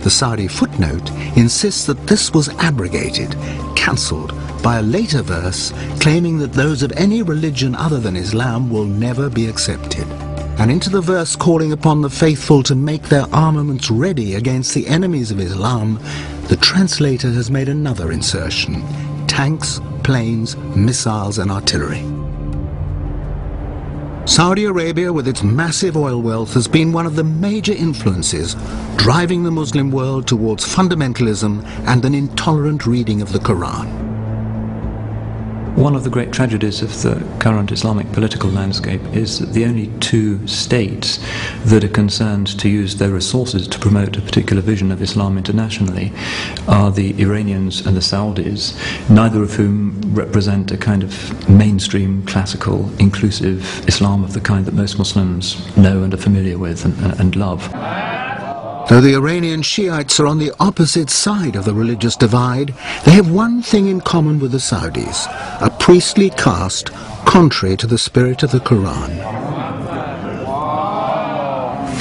The Saudi footnote insists that this was abrogated, cancelled, by a later verse claiming that those of any religion other than Islam will never be accepted. And into the verse calling upon the faithful to make their armaments ready against the enemies of Islam, the translator has made another insertion: tanks, planes, missiles and artillery. Saudi Arabia, with its massive oil wealth, has been one of the major influences driving the Muslim world towards fundamentalism and an intolerant reading of the Quran. One of the great tragedies of the current Islamic political landscape is that the only two states that are concerned to use their resources to promote a particular vision of Islam internationally are the Iranians and the Saudis, neither of whom represent a kind of mainstream, classical, inclusive Islam of the kind that most Muslims know and are familiar with and love. Though the Iranian Shiites are on the opposite side of the religious divide, they have one thing in common with the Saudis: a priestly caste contrary to the spirit of the Quran.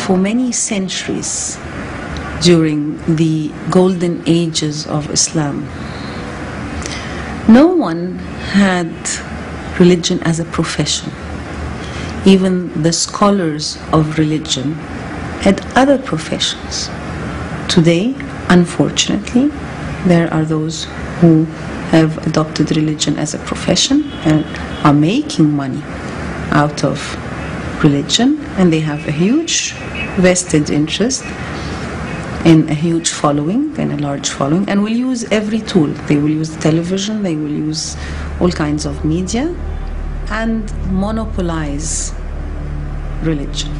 For many centuries, during the golden ages of Islam, No one had religion as a profession. Even the scholars of religion had other professions. Today, unfortunately, there are those who have adopted religion as a profession and are making money out of religion, and they have a huge vested interest in a huge following, in a large following, and will use every tool. They will use television, they will use all kinds of media and monopolize religion.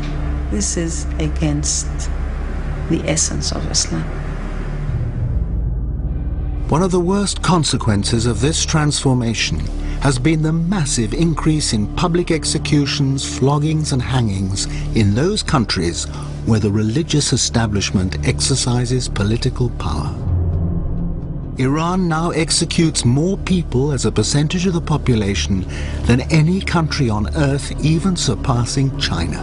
This is against the essence of Islam. One of the worst consequences of this transformation has been the massive increase in public executions, floggings and hangings in those countries where the religious establishment exercises political power. Iran now executes more people as a percentage of the population than any country on earth, even surpassing China.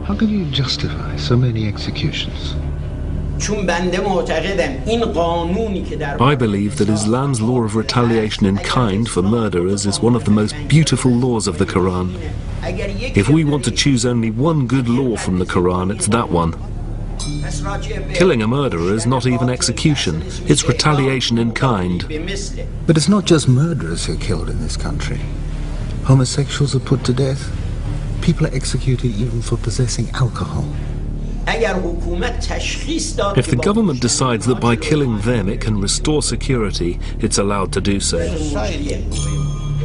How can you justify so many executions? I believe that Islam's law of retaliation in kind for murderers is one of the most beautiful laws of the Quran. If we want to choose only one good law from the Quran, it's that one. Killing a murderer is not even execution, it's retaliation in kind. But it's not just murderers who are killed in this country. Homosexuals are put to death. People are executed even for possessing alcohol. If the government decides that by killing them it can restore security, it's allowed to do so.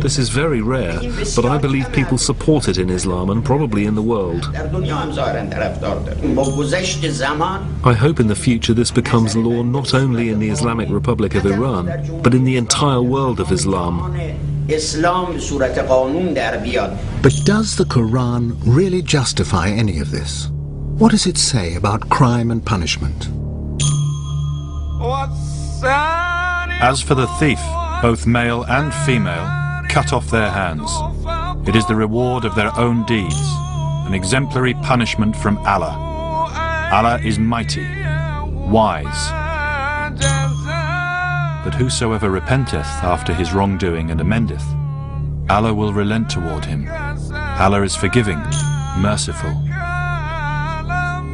This is very rare, but I believe people support it in Islam and probably in the world. I hope in the future this becomes law not only in the Islamic Republic of Iran, but in the entire world of Islam. But does the Quran really justify any of this? What does it say about crime and punishment? As for the thief, both male and female, cut off their hands. It is the reward of their own deeds, an exemplary punishment from Allah. Allah is mighty, wise. But whosoever repenteth after his wrongdoing and amendeth, Allah will relent toward him. Allah is forgiving, merciful.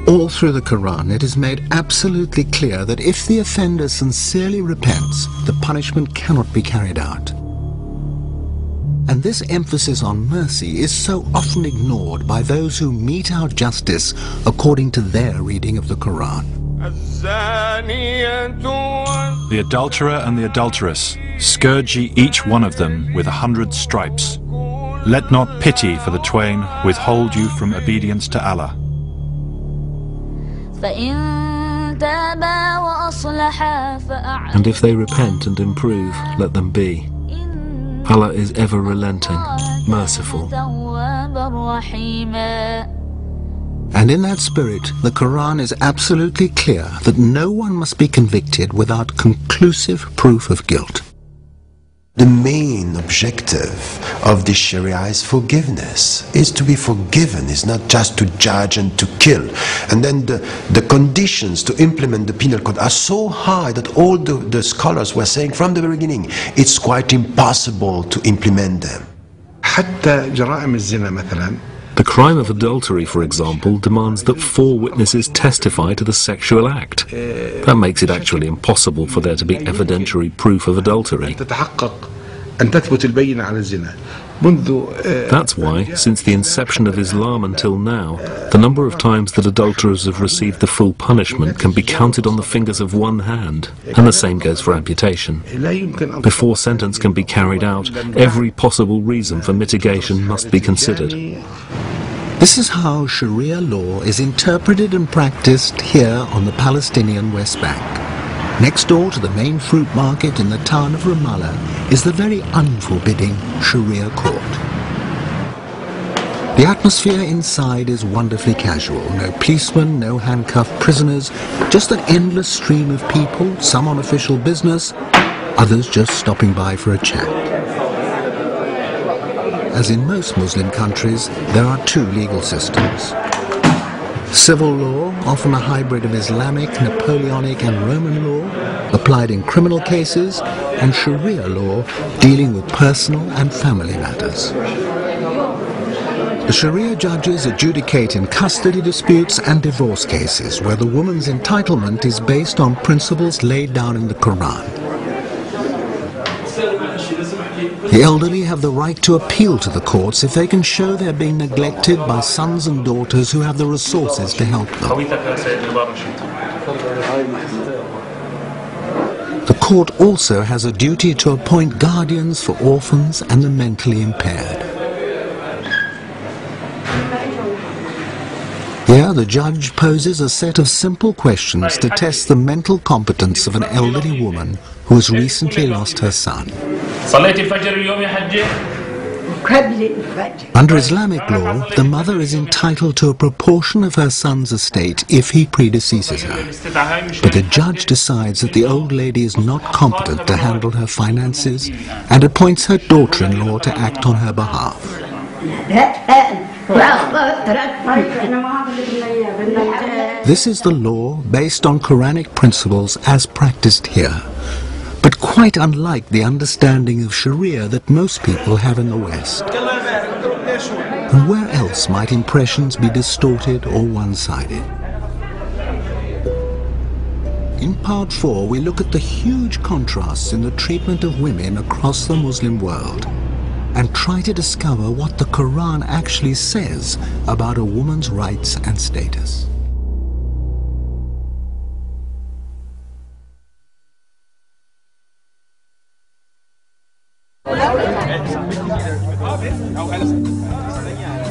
All through the Quran, it is made absolutely clear that if the offender sincerely repents, the punishment cannot be carried out. And this emphasis on mercy is so often ignored by those who mete out justice according to their reading of the Quran. The adulterer and the adulteress, scourge ye each one of them with 100 stripes. Let not pity for the twain withhold you from obedience to Allah. And if they repent and improve, let them be. Allah is ever relenting, merciful. And in that spirit, the Quran is absolutely clear that no one must be convicted without conclusive proof of guilt. The main objective of the Sharia is forgiveness. Is to be forgiven, is not just to judge and to kill. And then the conditions to implement the penal code are so high that all the scholars were saying from the very beginning, it's quite impossible to implement them. The crime of adultery, for example, demands that 4 witnesses testify to the sexual act. That makes it actually impossible for there to be evidentiary proof of adultery. That's why, since the inception of Islam until now, the number of times that adulterers have received the full punishment can be counted on the fingers of one hand, and the same goes for amputation. Before sentence can be carried out, every possible reason for mitigation must be considered. This is how Sharia law is interpreted and practiced here on the Palestinian West Bank. Next door to the main fruit market in the town of Ramallah is the very unforbidding Sharia court. The atmosphere inside is wonderfully casual. No policemen, no handcuffed prisoners, just an endless stream of people, some on official business, others just stopping by for a chat. As in most Muslim countries, there are 2 legal systems. Civil law, often a hybrid of Islamic, Napoleonic and Roman law, applied in criminal cases, and Sharia law, dealing with personal and family matters. The Sharia judges adjudicate in custody disputes and divorce cases where the woman's entitlement is based on principles laid down in the Quran. The elderly have the right to appeal to the courts if they can show they're being neglected by sons and daughters who have the resources to help them. The court also has a duty to appoint guardians for orphans and the mentally impaired. Here, the judge poses a set of simple questions to test the mental competence of an elderly woman who has recently lost her son. Under Islamic law, the mother is entitled to a proportion of her son's estate if he predeceases her. But the judge decides that the old lady is not competent to handle her finances and appoints her daughter-in-law to act on her behalf. This is the law based on Quranic principles as practiced here, but quite unlike the understanding of Sharia that most people have in the West. And where else might impressions be distorted or one-sided? In part 4, we look at the huge contrasts in the treatment of women across the Muslim world and try to discover what the Quran actually says about a woman's rights and status.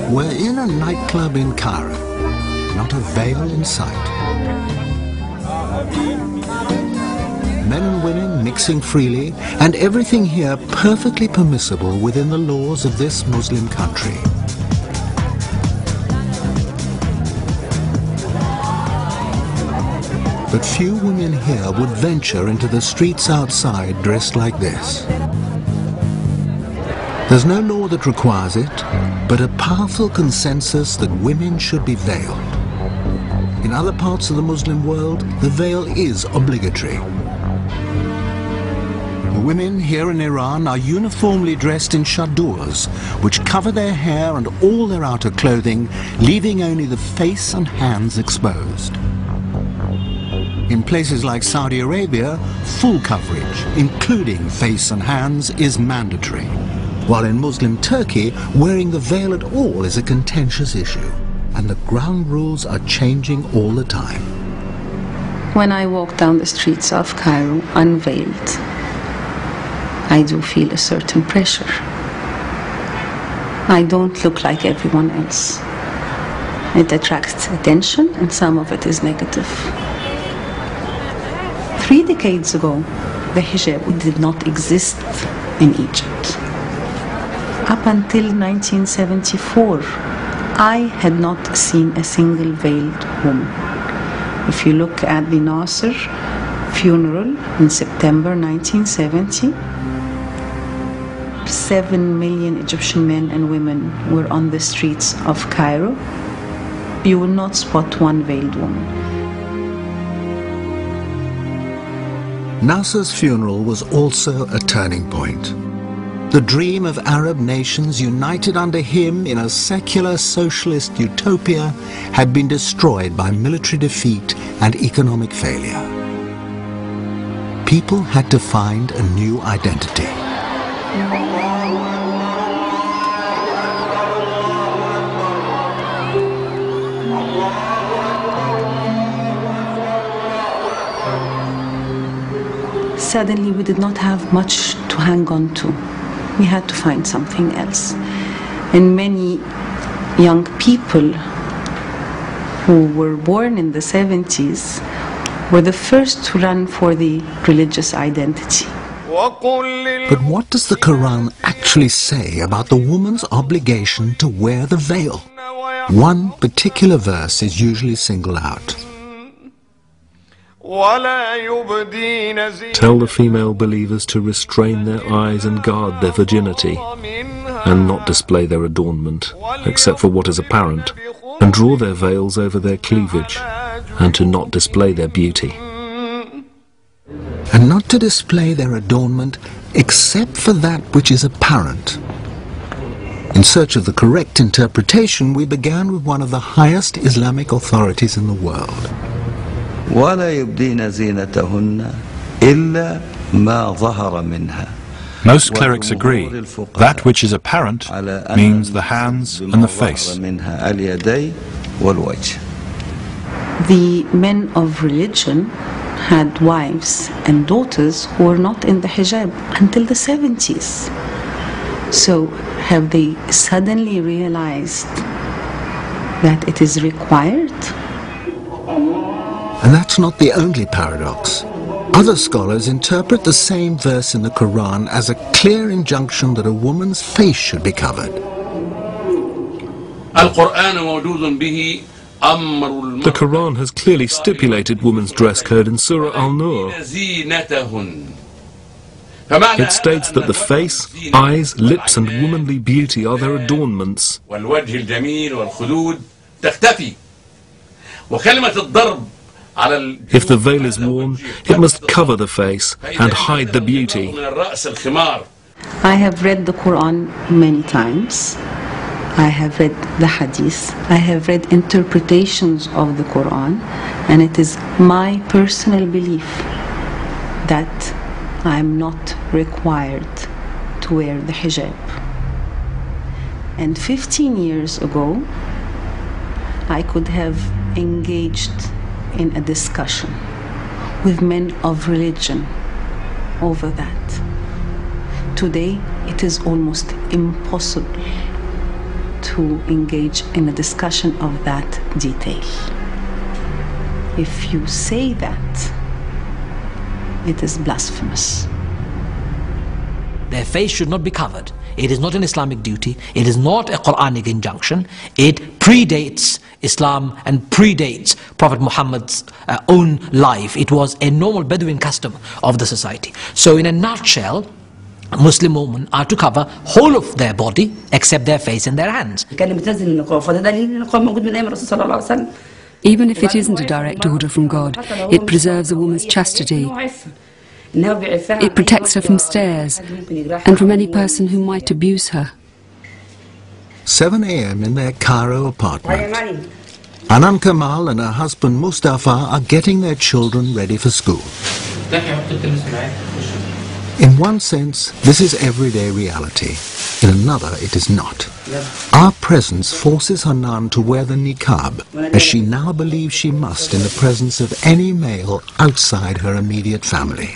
We're in a nightclub in Cairo, not a veil in sight. Men and women mixing freely, and everything here perfectly permissible within the laws of this Muslim country. But few women here would venture into the streets outside dressed like this. There's no law that requires it, but a powerful consensus that women should be veiled. In other parts of the Muslim world, the veil is obligatory. The women here in Iran are uniformly dressed in chadors, which cover their hair and all their outer clothing, leaving only the face and hands exposed. In places like Saudi Arabia, full coverage, including face and hands, is mandatory, while in Muslim Turkey, wearing the veil at all is a contentious issue, and the ground rules are changing all the time. When I walk down the streets of Cairo unveiled, I do feel a certain pressure. I don't look like everyone else. It attracts attention, and some of it is negative. 3 decades ago, the hijab did not exist in Egypt. Up until 1974, I had not seen a single veiled woman. If you look at the Nasser funeral in September 1970, 7 million Egyptian men and women were on the streets of Cairo. You will not spot one veiled woman. Nasser's funeral was also a turning point. The dream of Arab nations united under him in a secular socialist utopia had been destroyed by military defeat and economic failure. People had to find a new identity. Suddenly we did not have much to hang on to. We had to find something else. And many young people who were born in the 70s were the first to run for the religious identity. But what does the Quran actually say about the woman's obligation to wear the veil? One particular verse is usually singled out. Tell the female believers to restrain their eyes and guard their virginity. and not display their adornment, except for what is apparent, and draw their veils over their cleavage, and to not display their beauty. And not to display their adornment except for that which is apparent. In search of the correct interpretation, we began with one of the highest Islamic authorities in the world. ولا يبدين زينتهن إلا ما ظهر منها. Most clerics agree that which is apparent means the hands and the face. The men of religion had wives and daughters who were not in the hijab until the 70s. So have they suddenly realized that it is required? And that's not the only paradox. Other scholars interpret the same verse in the Quran as a clear injunction that a woman's face should be covered. The Quran has clearly stipulated women's dress code in Surah Al-Nur. It states that the face, eyes, lips and womanly beauty are their adornments. If the veil is worn, it must cover the face and hide the beauty. I have read the Quran many times. I have read the Hadith. I have read interpretations of the Quran, and it is my personal belief that I am not required to wear the hijab. And 15 years ago, I could have engaged in a discussion with men of religion over that. Today, it is almost impossible to engage in a discussion of that detail. If you say that, it is blasphemous. Their face should not be covered. It is not an Islamic duty. It is not a Quranic injunction. It predates Islam and predates Prophet Muhammad's own life. It was a normal Bedouin custom of the society. So in a nutshell, Muslim women are to cover whole of their body except their face and their hands. Even if it isn't a direct order from God, it preserves a woman's chastity. It protects her from stares and from any person who might abuse her. 7 a.m. in their Cairo apartment. Hanan Kamal and her husband Mustafa are getting their children ready for school. In one sense, this is everyday reality. In another, it is not. Our presence forces Hanan to wear the niqab, as she now believes she must in the presence of any male outside her immediate family.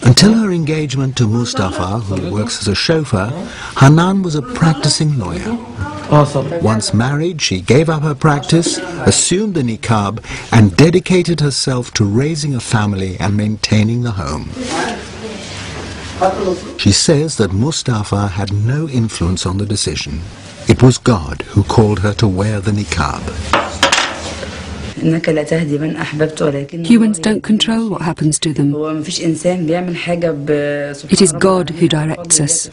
Until her engagement to Mustafa, who works as a chauffeur, Hanan was a practicing lawyer. Once married, she gave up her practice, assumed the niqab, and dedicated herself to raising a family and maintaining the home. She says that Mustafa had no influence on the decision. It was God who called her to wear the niqab. Humans don't control what happens to them. It is God who directs us.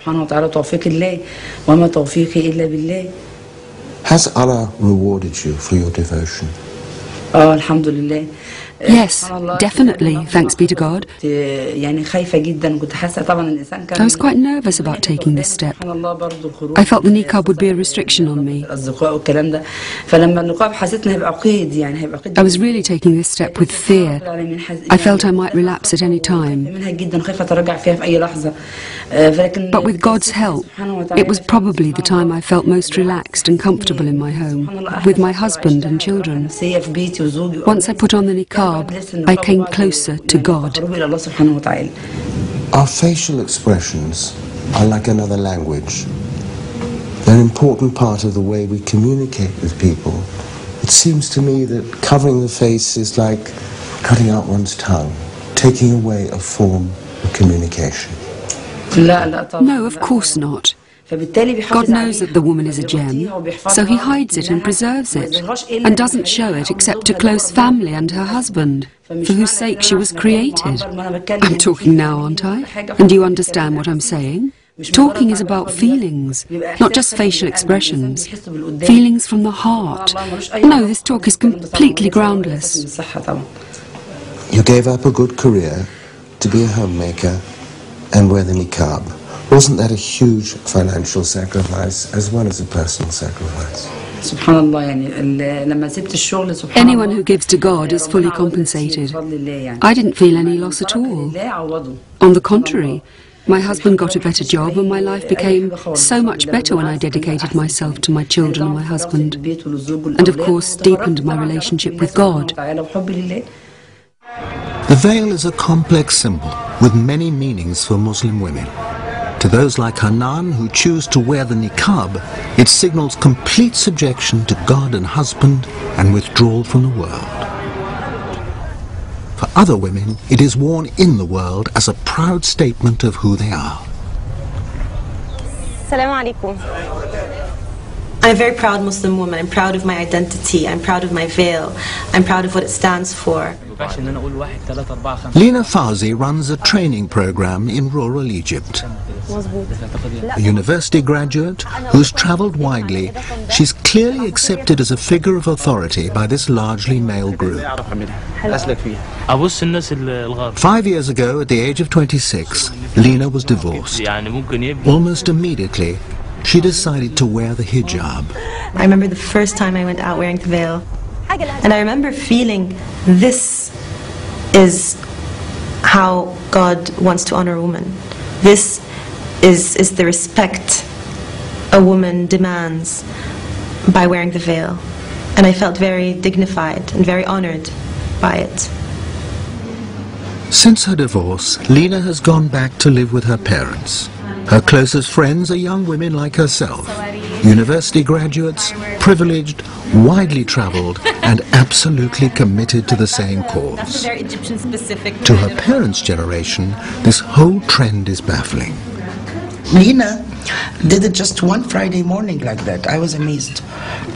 Has Allah rewarded you for your devotion? Yes, definitely, thanks be to God. I was quite nervous about taking this step. I felt the niqab would be a restriction on me. I was really taking this step with fear. I felt I might relapse at any time. But with God's help, it was probably the time I felt most relaxed and comfortable in my home, with my husband and children. Once I put on the niqab, I came closer to God. Our facial expressions are like another language. They're an important part of the way we communicate with people. It seems to me that covering the face is like cutting out one's tongue, taking away a form of communication. No, of course not. God knows that the woman is a gem, so he hides it and preserves it, and doesn't show it except to close family and her husband, for whose sake she was created. I'm talking now, aren't I? And do you understand what I'm saying? Talking is about feelings, not just facial expressions. Feelings from the heart. No, this talk is completely groundless. You gave up a good career to be a homemaker and wear the niqab. Wasn't that a huge financial sacrifice as well as a personal sacrifice? Anyone who gives to God is fully compensated. I didn't feel any loss at all. On the contrary, my husband got a better job and my life became so much better when I dedicated myself to my children and my husband, and of course deepened my relationship with God. The veil is a complex symbol with many meanings for Muslim women. To those like Hanan who choose to wear the niqab, it signals complete subjection to God and husband and withdrawal from the world. For other women, it is worn in the world as a proud statement of who they are. Assalamu alaikum. I'm a very proud Muslim woman. I'm proud of my identity. I'm proud of my veil. I'm proud of what it stands for. Lina Fawzi runs a training program in rural Egypt. A university graduate who's travelled widely, she's clearly accepted as a figure of authority by this largely male group. 5 years ago, at the age of 26, Lina was divorced. Almost immediately, she decided to wear the hijab. I remember the first time I went out wearing the veil, and I remember feeling this is how God wants to honor a woman. This is the respect a woman demands by wearing the veil. And I felt very dignified and very honored by it. Since her divorce, Lina has gone back to live with her parents. Her closest friends are young women like herself, university graduates, privileged, widely travelled, and absolutely committed to the same cause. To her parents' generation, this whole trend is baffling. Lina did it just one Friday morning like that. I was amazed.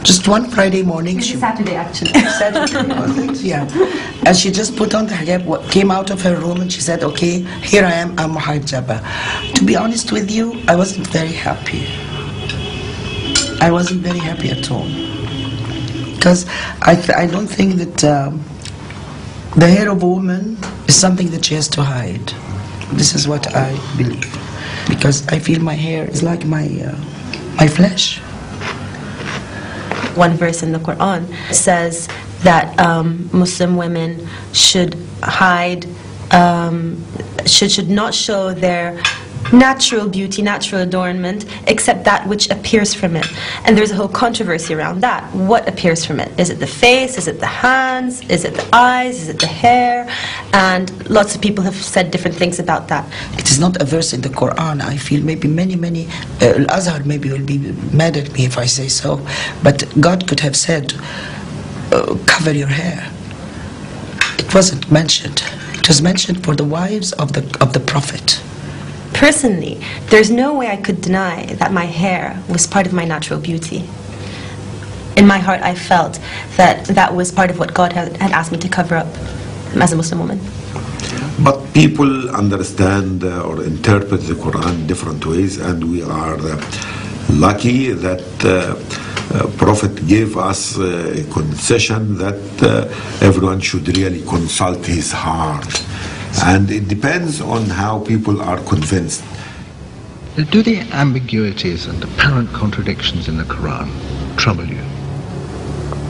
Just one Friday morning. Saturday, actually. Saturday morning, yeah. And she just put on the hijab, came out of her room, and she said, okay, here I am, I'm muhajjaba. To be honest with you, I wasn't very happy. I wasn't very happy at all. Because I don't think that the hair of a woman is something that she has to hide. This is what I believe. Because I feel my hair is like my flesh. One verse in the Quran says that Muslim women should hide, should not show their natural beauty, natural adornment, except that which appears from it. And there's a whole controversy around that. What appears from it? Is it the face? Is it the hands? Is it the eyes? Is it the hair? And lots of people have said different things about that. It is not a verse in the Quran. I feel maybe many Al-Azhar maybe will be mad at me if I say so, but God could have said, cover your hair. It wasn't mentioned. It was mentioned for the wives of the Prophet. Personally, there's no way I could deny that my hair was part of my natural beauty. In my heart, I felt that that was part of what God had asked me to cover up as a Muslim woman. But people understand or interpret the Quran in different ways, and we are lucky that Prophet gave us a concession that everyone should really consult his heart. And it depends on how people are convinced. Do the ambiguities and apparent contradictions in the Quran trouble you?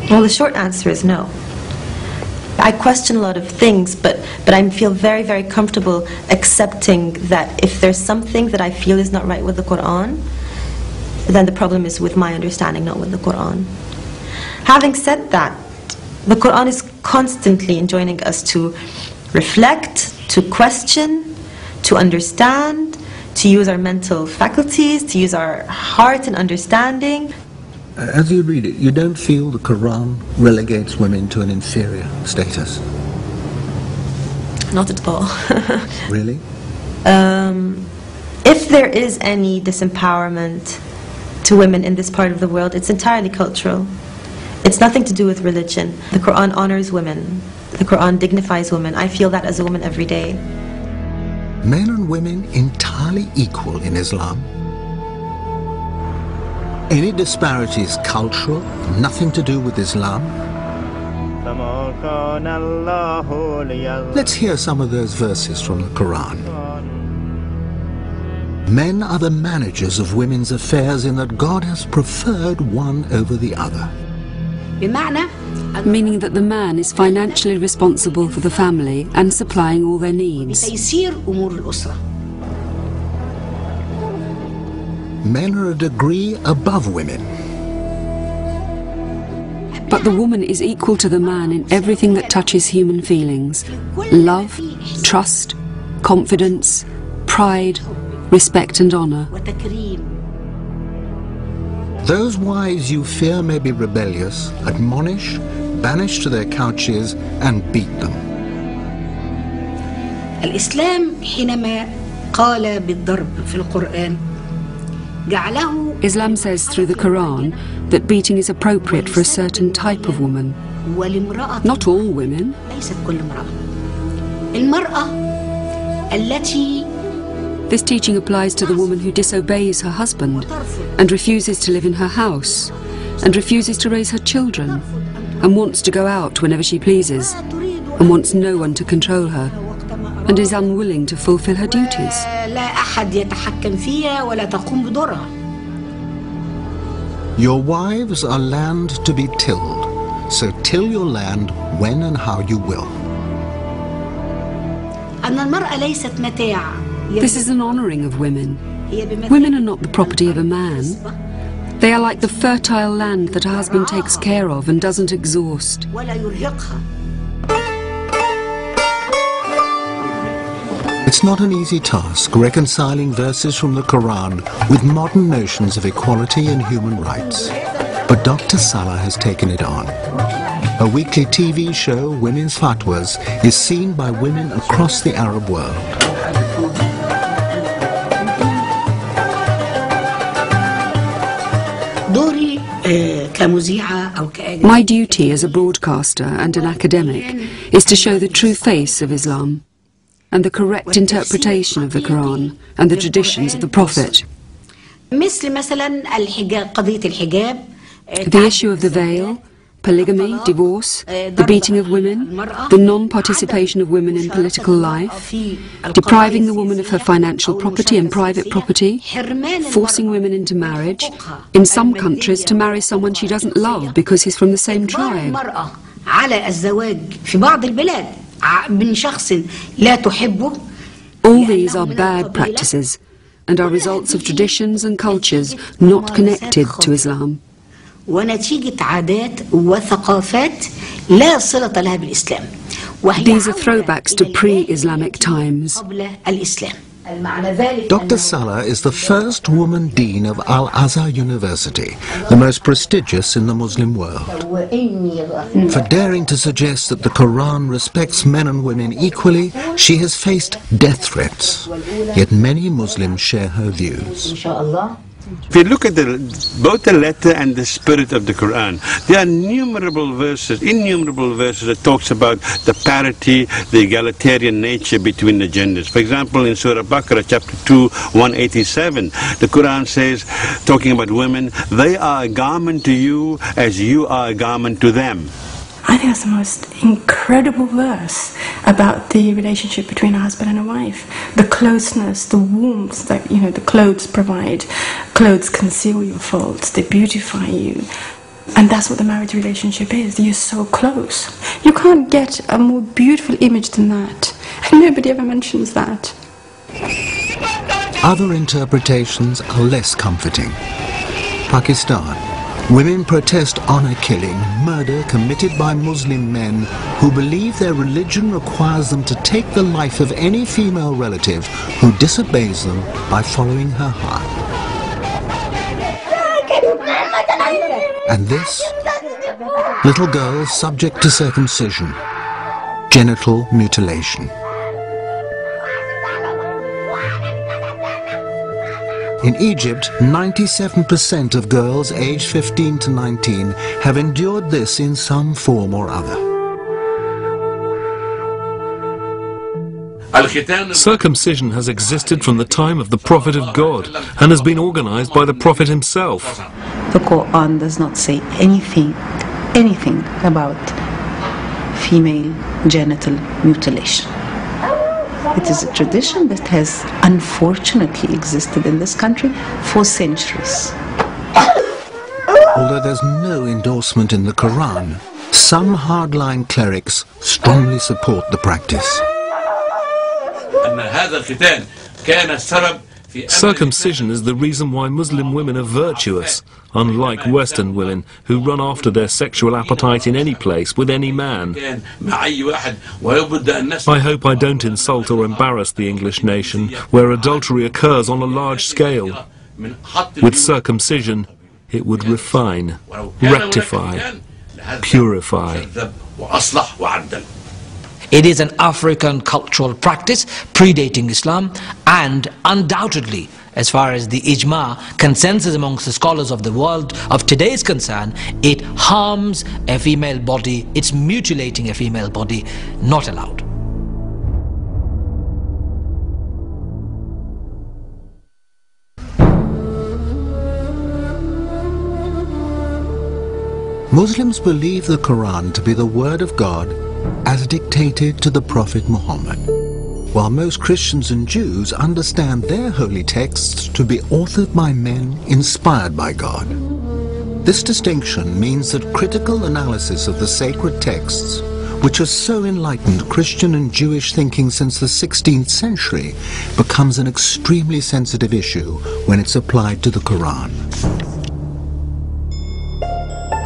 Well, the short answer is no. I question a lot of things, but I feel very comfortable accepting that if there's something that I feel is not right with the Quran, then the problem is with my understanding, not with the Quran. Having said that, the Quran is constantly enjoining us to reflect, to question, to understand, to use our mental faculties, to use our heart and understanding. As you read it, you don't feel the Quran relegates women to an inferior status? Not at all. Really? If there is any disempowerment to women in this part of the world, it's entirely cultural. It's nothing to do with religion. The Quran honors women. The Quran dignifies women. I feel that as a woman every day. Men and women entirely equal in Islam? Any disparity is cultural, nothing to do with Islam? Let's hear some of those verses from the Quran. Men are the managers of women's affairs in that God has preferred one over the other. Meaning that the man is financially responsible for the family and supplying all their needs. Men are a degree above women. But the woman is equal to the man in everything that touches human feelings. Love, trust, confidence, pride, respect and honor. Those wives you fear may be rebellious, admonish, banish to their couches and beat them. الإسلام حينما قال بالضرب في القرآن جعله Islam says through the Quran that beating is appropriate for a certain type of woman. Not all women. ليست كل امرأة. المرأة التي This teaching applies to the woman who disobeys her husband and refuses to live in her house and refuses to raise her children and wants to go out whenever she pleases and wants no one to control her and is unwilling to fulfill her duties. لا أحد يتحكم فيها ولا تقوم بدورها. Your wives are land to be tilled, so till your land when and how you will. أن المرأة ليست متاع. This is an honoring of women. Women are not the property of a man. They are like the fertile land that a husband takes care of and doesn't exhaust. It's not an easy task reconciling verses from the Quran with modern notions of equality and human rights. But Dr. Salah has taken it on. Her weekly TV show, Women's Fatwas, is seen by women across the Arab world. My duty as a broadcaster and an academic is to show the true face of Islam and the correct interpretation of the Quran and the traditions of the Prophet. The issue of the veil, polygamy, divorce, the beating of women, the non-participation of women in political life, depriving the woman of her financial property and private property, forcing women into marriage, in some countries to marry someone she doesn't love because he's from the same tribe. All these are bad practices and are results of traditions and cultures not connected to Islam. ونتيجة عادات وثقافات لا صلة لها بالإسلام. These are throwbacks to pre-Islamic times. Dr. Salah is the first woman dean of Al-Azhar University, the most prestigious in the Muslim world. For daring to suggest that the Quran respects men and women equally, she has faced death threats. Yet many Muslims share her views. If you look at both the letter and the spirit of the Quran, there are innumerable verses that talks about the parity, the egalitarian nature between the genders. For example, in Surah Baqarah, chapter 2, 187, the Quran says, talking about women, they are a garment to you as you are a garment to them. I think that's the most incredible verse about the relationship between a husband and a wife. The closeness, the warmth that, the clothes provide. Clothes conceal your faults, they beautify you. And that's what the marriage relationship is. You're so close. You can't get a more beautiful image than that. And nobody ever mentions that. Other interpretations are less comforting. Pakistan. Women protest honor killing, murder committed by Muslim men who believe their religion requires them to take the life of any female relative who disobeys them by following her heart. And this? Little girls subject to circumcision, genital mutilation. In Egypt, 97% of girls aged 15 to 19 have endured this in some form or other. Circumcision has existed from the time of the Prophet of God and has been organized by the Prophet himself. The Quran does not say anything about female genital mutilation. It is a tradition that has unfortunately existed in this country for centuries. Although there's no endorsement in the Quran, some hardline clerics strongly support the practice. Circumcision is the reason why Muslim women are virtuous, unlike Western women who run after their sexual appetite in any place with any man. I hope I don't insult or embarrass the English nation, where adultery occurs on a large scale. With circumcision, it would refine, rectify, purify. It is an African cultural practice predating Islam, and undoubtedly, as far as the ijma, consensus amongst the scholars of the world of today is concerned, it harms a female body, it's mutilating a female body, not allowed. Muslims believe the Quran to be the word of God as dictated to the Prophet Muhammad, while most Christians and Jews understand their holy texts to be authored by men inspired by God. This distinction means that critical analysis of the sacred texts, which has so enlightened Christian and Jewish thinking since the 16th century, becomes an extremely sensitive issue when it's applied to the Quran.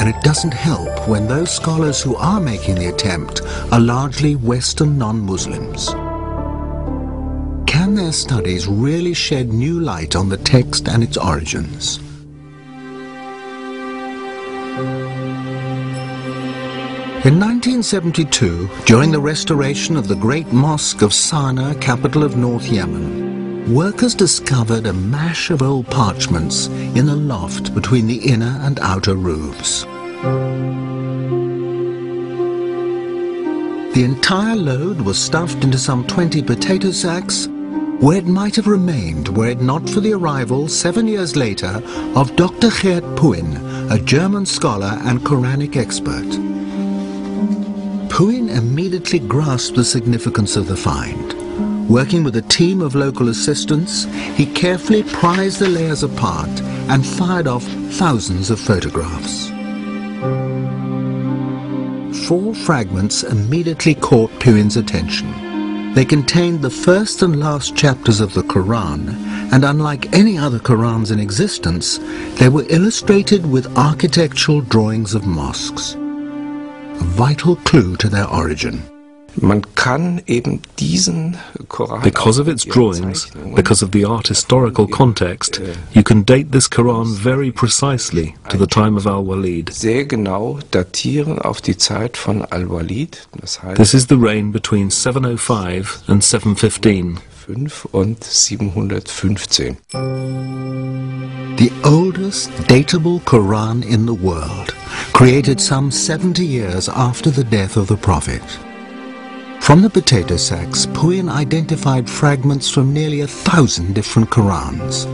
And it doesn't help when those scholars who are making the attempt are largely Western non-Muslims. Can their studies really shed new light on the text and its origins? In 1972, during the restoration of the Great Mosque of Sana'a, capital of North Yemen, workers discovered a mash of old parchments in the loft between the inner and outer roofs. The entire load was stuffed into some 20 potato sacks, where it might have remained were it not for the arrival 7 years later of Dr. Geert Puin, a German scholar and Quranic expert. Puin immediately grasped the significance of the find. Working with a team of local assistants, he carefully prized the layers apart and fired off thousands of photographs. 4 fragments immediately caught Puin's attention. They contained the first and last chapters of the Quran, and unlike any other Qurans in existence, they were illustrated with architectural drawings of mosques, a vital clue to their origin. Because of its drawings, because of the art historical context, you can date this Quran very precisely to the time of Al-Walid. This is the reign between 705 and 715. The oldest datable Quran in the world, created some 70 years after the death of the Prophet. From the potato sacks, Puin identified fragments from nearly 1,000 different Qurans.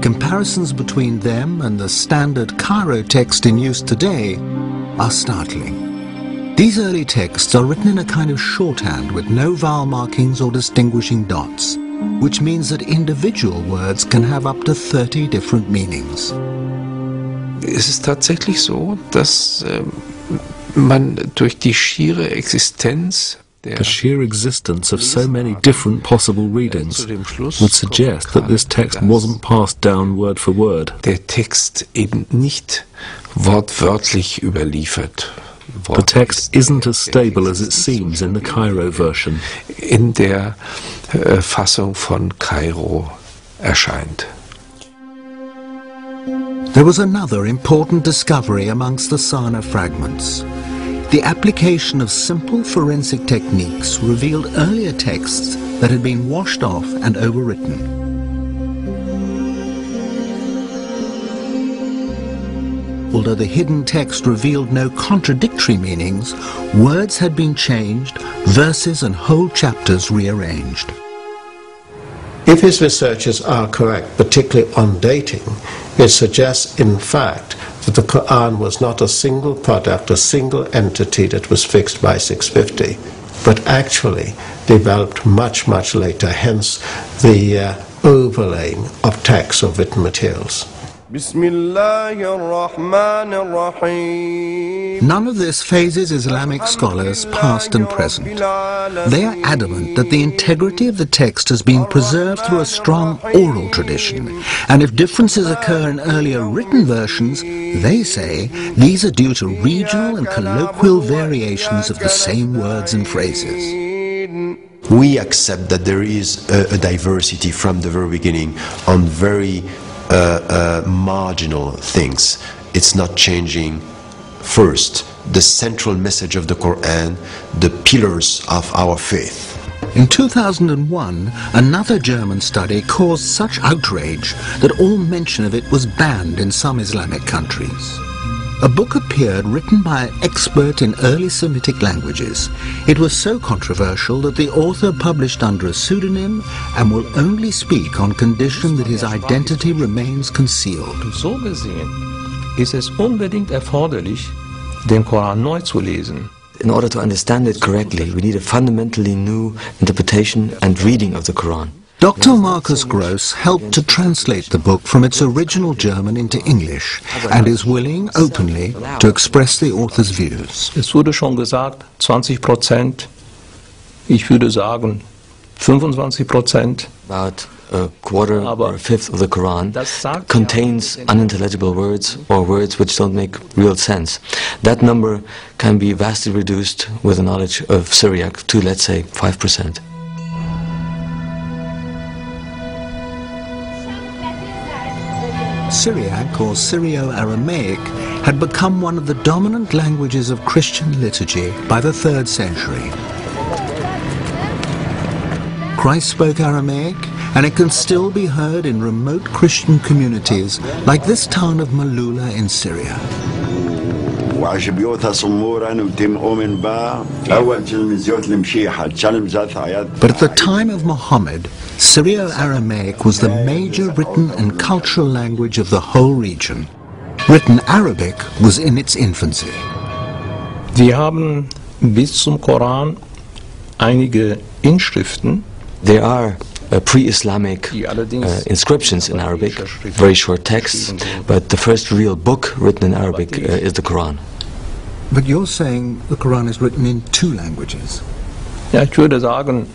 Comparisons between them and the standard Cairo text in use today are startling. These early texts are written in a kind of shorthand with no vowel markings or distinguishing dots, which means that individual words can have up to 30 different meanings. Es ist tatsächlich so, dass man durch die schiere Existenz The sheer existence of so many different possible readings would suggest that this text wasn't passed down word for word. Der Text eben nicht wortwörtlich überliefert. The text isn't as stable as it seems in the Cairo version. In der Fassung von Kairo erscheint. There was another important discovery amongst the Sana'a fragments. The application of simple forensic techniques revealed earlier texts that had been washed off and overwritten. although the hidden text revealed no contradictory meanings, words had been changed, verses and whole chapters rearranged. If his researches are correct, particularly on dating, it suggests, in fact, that the Quran was not a single product, a single entity that was fixed by 650, but actually developed much, much later, hence the overlaying of texts or written materials. None of this phases Islamic scholars, past and present. They are adamant that the integrity of the text has been preserved through a strong oral tradition, and if differences occur in earlier written versions, they say these are due to regional and colloquial variations of the same words and phrases. We accept that there is a diversity from the very beginning on very marginal things. It's not changing first the central message of the Quran, the pillars of our faith. In 2001, another German study caused such outrage that all mention of it was banned in some Islamic countries. A book appeared written by an expert in early Semitic languages. It was so controversial that the author published under a pseudonym and will only speak on condition that his identity remains concealed. So gesehen ist es unbedingt erforderlich, den Koran neu zu lesen. In order to understand it correctly, we need a fundamentally new interpretation and reading of the Quran. Dr. Markus Gross helped to translate the book from its original German into English and is willing, openly, to express the author's views. Es wurde schon gesagt, 20%, ich würde sagen 25%. About a quarter or a fifth of the Quran contains unintelligible words or words which don't make real sense. That number can be vastly reduced with a knowledge of Syriac to, let's say, 5%. Syriac, or Syrio-Aramaic, had become one of the dominant languages of Christian liturgy by the 3rd century. Christ spoke Aramaic, and it can still be heard in remote Christian communities like this town of Malula in Syria. But at the time of Muhammad, Syrio-Aramaic was the major written and cultural language of the whole region. Written Arabic was in its infancy. Wir haben bis zum Koran einige Inschriften. There are pre-Islamic inscriptions in Arabic, very short texts, but the first real book written in Arabic is the Quran. But you're saying the Quran is written in 2 languages? Ja, ich würde sagen,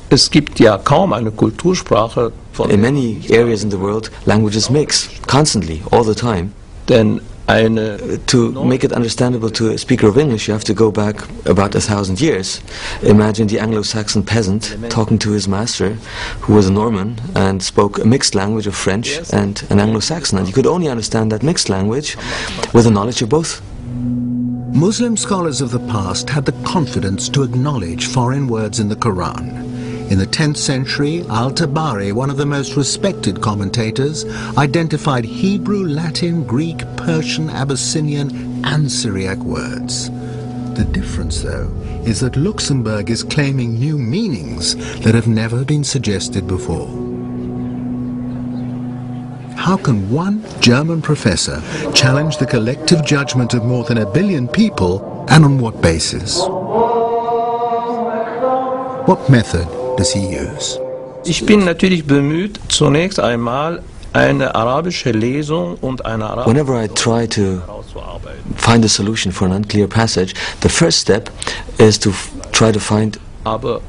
es gibt ja kaum eine Kultursprache von... In many areas in the world, languages mix, constantly, all the time. Denn to make it understandable to a speaker of English, you have to go back about 1,000 years. Imagine the Anglo-Saxon peasant talking to his master, who was a Norman and spoke a mixed language of French and an Anglo-Saxon, and you could only understand that mixed language with the knowledge of both. Muslim scholars of the past had the confidence to acknowledge foreign words in the Quran. In the 10th century, Al-Tabari, one of the most respected commentators, identified Hebrew, Latin, Greek, Persian, Abyssinian and Syriac words. The difference, though, is that Luxembourg is claiming new meanings that have never been suggested before. How can one German professor challenge the collective judgment of more than 1 billion people, and on what basis? What method does he use? Ich bin natürlich bemüht, zunächst einmal eine arabische Lesung und eine arabische... Whenever I try to find a solution for an unclear passage, the first step is to try to find an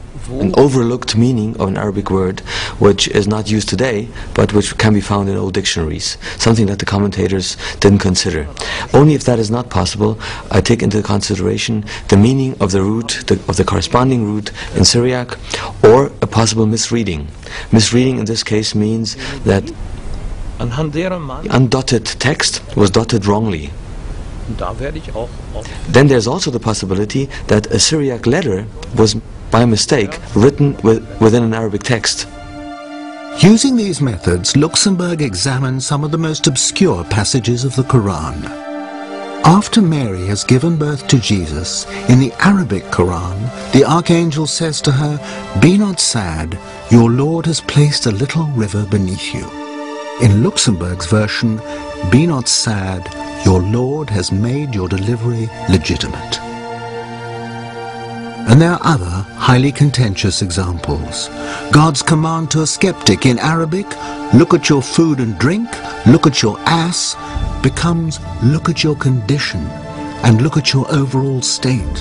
overlooked meaning of an Arabic word which is not used today, but which can be found in old dictionaries, something that the commentators didn't consider. Only if that is not possible, I take into consideration the meaning of the root, of the corresponding root in Syriac, or a possible misreading. Misreading in this case means that the undotted text was dotted wrongly. Then there's also the possibility that a Syriac letter was by mistake written within an Arabic text. Using these methods, Luxembourg examined some of the most obscure passages of the Quran. after Mary has given birth to Jesus, in the Arabic Quran, the archangel says to her, "Be not sad, your Lord has placed a little river beneath you." In Luxembourg's version, "Be not sad, your Lord has made your delivery legitimate." And there are other highly contentious examples. God's command to a skeptic in Arabic, "Look at your food and drink, look at your ass," becomes "Look at your condition and look at your overall state."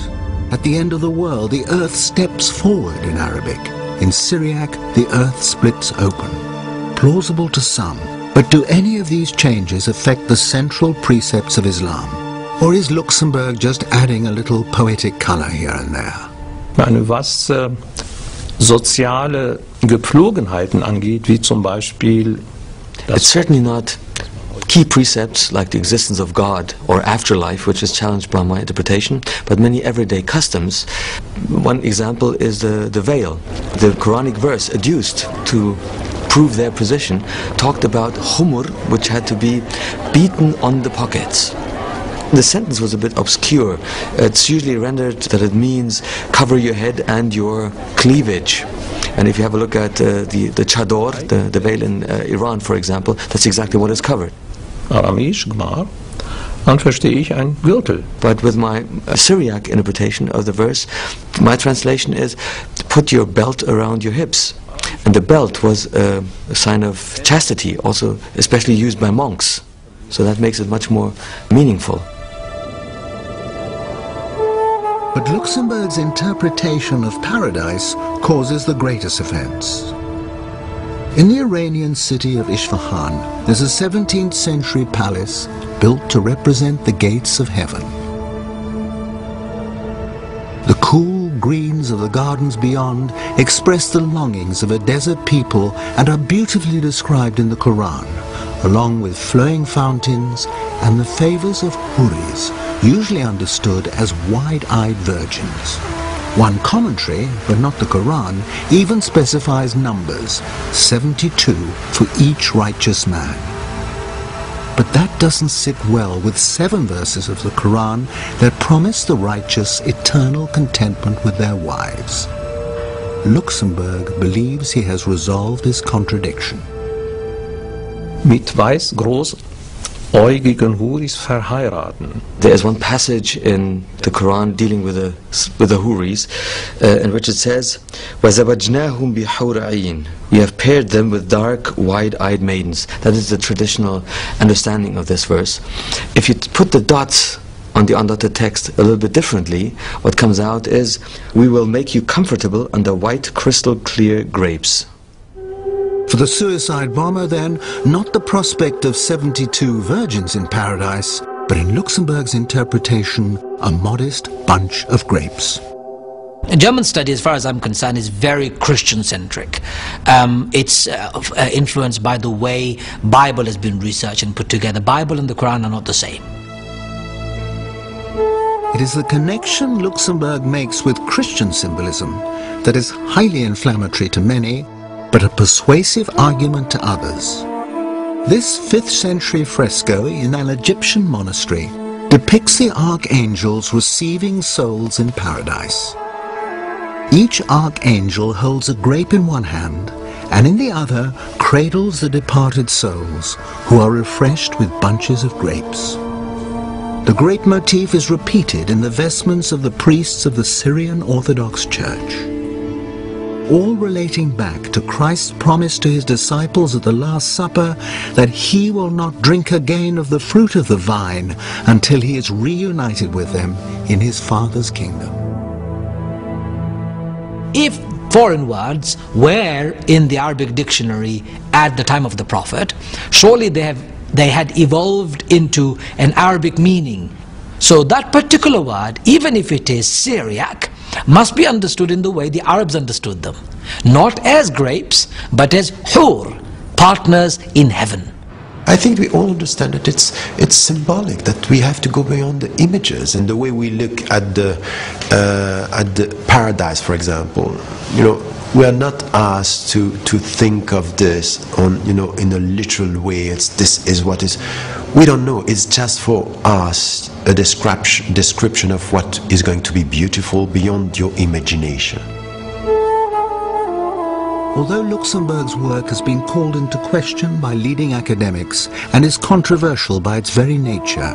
At the end of the world, the earth steps forward in Arabic. In Syriac, the earth splits open. Plausible to some, but do any of these changes affect the central precepts of Islam? Or is Luxembourg just adding a little poetic color here and there? Was soziale Gepflogenheiten angeht, wie zum Beispiel... It's certainly not key precepts like the existence of God or afterlife, which is challenged by my interpretation, but many everyday customs. One example is the veil. The Quranic verse adduced to prove their position talked about humur, which had to be beaten on the pockets. The sentence was a bit obscure. It's usually rendered that it means cover your head and your cleavage. And if you have a look at the chador, the veil in Iran, for example, that's exactly what is covered. Aramäisch, Gmar, dann verstehe ich ein Gürtel. But with my Syriac interpretation of the verse, my translation is, put your belt around your hips. And the belt was a sign of chastity, also especially used by monks. So that makes it much more meaningful. But Luxembourg's interpretation of paradise causes the greatest offense. In the Iranian city of Isfahan, there's a 17th century palace built to represent the gates of heaven. The cool greens of the gardens beyond express the longings of a desert people and are beautifully described in the Quran, along with flowing fountains and the favors of huris, usually understood as wide-eyed virgins. One commentary, but not the Quran, even specifies numbers, 72 for each righteous man. But that doesn't sit well with 7 verses of the Quran that promise the righteous eternal contentment with their wives. Luxembourg believes he has resolved his contradiction. Mit weiß großäugigen Huris verheiraten. There is one passage in the Quran dealing with the Huris, in which it says, وَزَوَجْنَاهُمْ بِحُورٍ عِينٍ. We have paired them with dark, wide-eyed maidens. That is the traditional understanding of this verse. If you put the dots on the undotted text a little bit differently, what comes out is, we will make you comfortable under white, crystal-clear grapes. For the suicide bomber, then, not the prospect of 72 virgins in paradise, but in Luxembourg's interpretation, a modest bunch of grapes. German study, as far as I'm concerned, is very Christian-centric. It's influenced by the way Bible has been researched and put together. Bible and the Quran are not the same. It is the connection Luxembourg makes with Christian symbolism that is highly inflammatory to many, but a persuasive argument to others. This 5th century fresco in an Egyptian monastery depicts the archangels receiving souls in paradise. Each archangel holds a grape in one hand and in the other cradles the departed souls, who are refreshed with bunches of grapes. The grape motif is repeated in the vestments of the priests of the Syrian Orthodox Church, all relating back to Christ's promise to his disciples at the Last Supper that he will not drink again of the fruit of the vine until he is reunited with them in his Father's kingdom. If foreign words were in the Arabic dictionary at the time of the Prophet, surely they had evolved into an Arabic meaning. So that particular word, even if it is Syriac, must be understood in the way the Arabs understood them. Not as grapes, but as hur, partners in heaven. I think we all understand that it's symbolic, that we have to go beyond the images and the way we look at the paradise, for example. You know, we are not asked to think of this on, you know, in a literal way. This is what is. We don't know. It's just for us a description of what is going to be beautiful beyond your imagination. Although Luxemburg's work has been called into question by leading academics and is controversial by its very nature,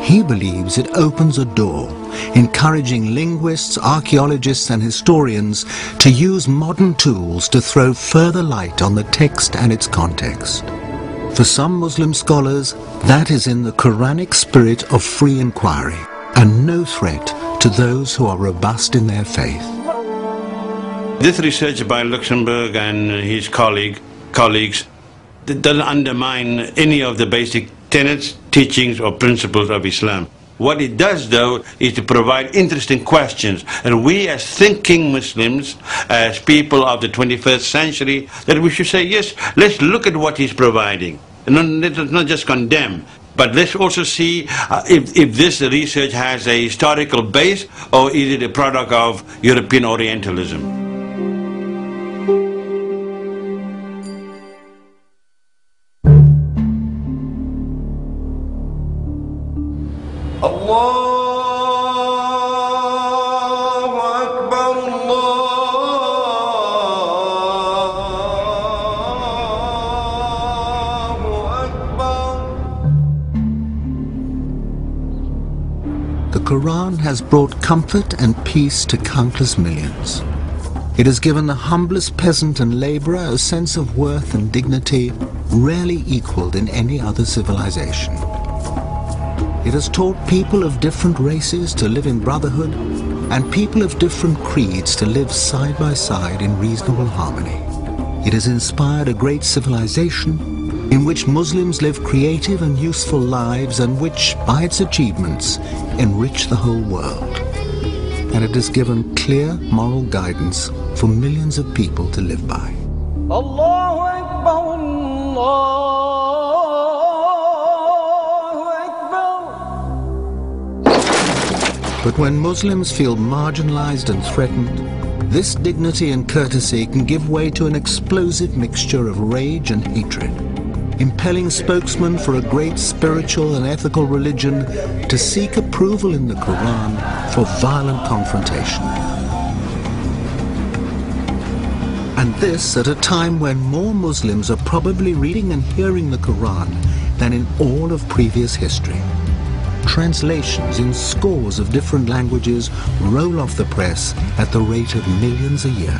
he believes it opens a door, encouraging linguists, archaeologists and historians to use modern tools to throw further light on the text and its context. For some Muslim scholars, that is in the Quranic spirit of free inquiry and no threat to those who are robust in their faith. This research by Luxemburg and his colleagues doesn't undermine any of the basic tenets, teachings or principles of Islam. What it does, though, is to provide interesting questions. And we as thinking Muslims, as people of the 21st century, that we should say, yes, let's look at what he's providing. And let's not just condemn, but let's also see if this research has a historical base, or is it a product of European Orientalism. The Quran has brought comfort and peace to countless millions. It has given the humblest peasant and laborer a sense of worth and dignity rarely equaled in any other civilization. It has taught people of different races to live in brotherhood and people of different creeds to live side by side in reasonable harmony. It has inspired a great civilization in which Muslims live creative and useful lives and which, by its achievements, enrich the whole world. And it has given clear moral guidance for millions of people to live by. Allahu Akbar, Allahu Akbar. But when Muslims feel marginalized and threatened, this dignity and courtesy can give way to an explosive mixture of rage and hatred, impelling spokesmen for a great spiritual and ethical religion to seek approval in the Quran for violent confrontation. And this at a time when more Muslims are probably reading and hearing the Quran than in all of previous history. Translations in scores of different languages roll off the press at the rate of millions a year.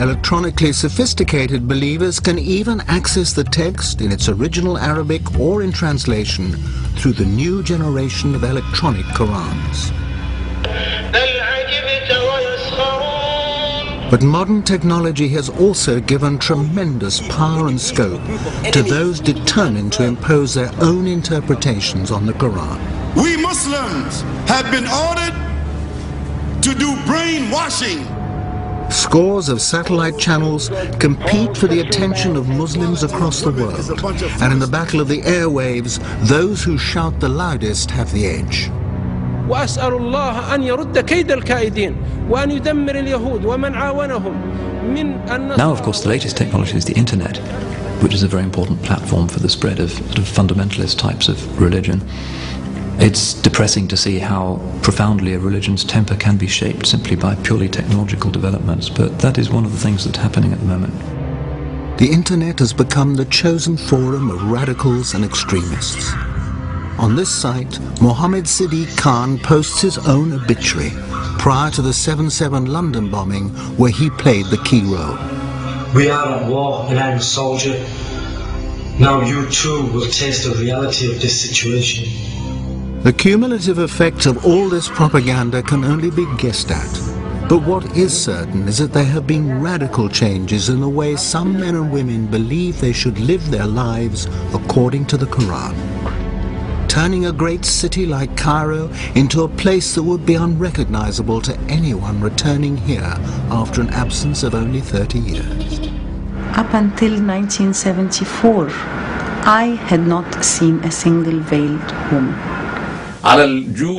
Electronically sophisticated believers can even access the text in its original Arabic or in translation through the new generation of electronic Qurans. But modern technology has also given tremendous power and scope to those determined to impose their own interpretations on the Quran. We Muslims have been ordered to do brainwashing. Scores of satellite channels compete for the attention of Muslims across the world, and in the battle of the airwaves, those who shout the loudest have the edge. وأسأل الله أن يرد كيد الكائدين وأن يدمر اليهود ومن عاونهم من النصارى. Now, of course, the latest technology is the internet, which is a very important platform for the spread of sort of fundamentalist types of religion. It's depressing to see how profoundly a religion's temper can be shaped simply by purely technological developments, but that is one of the things that's happening at the moment. The internet has become the chosen forum of radicals and extremists. On this site, Mohammed Siddiq Khan posts his own obituary prior to the 7/7 London bombing, where he played the key role. We are at war and I'm a soldier. Now you too will taste the reality of this situation. The cumulative effects of all this propaganda can only be guessed at. But what is certain is that there have been radical changes in the way some men and women believe they should live their lives according to the Quran, turning a great city like Cairo into a place that would be unrecognizable to anyone returning here after an absence of only 30 years. up until 1974, I had not seen a single veiled woman.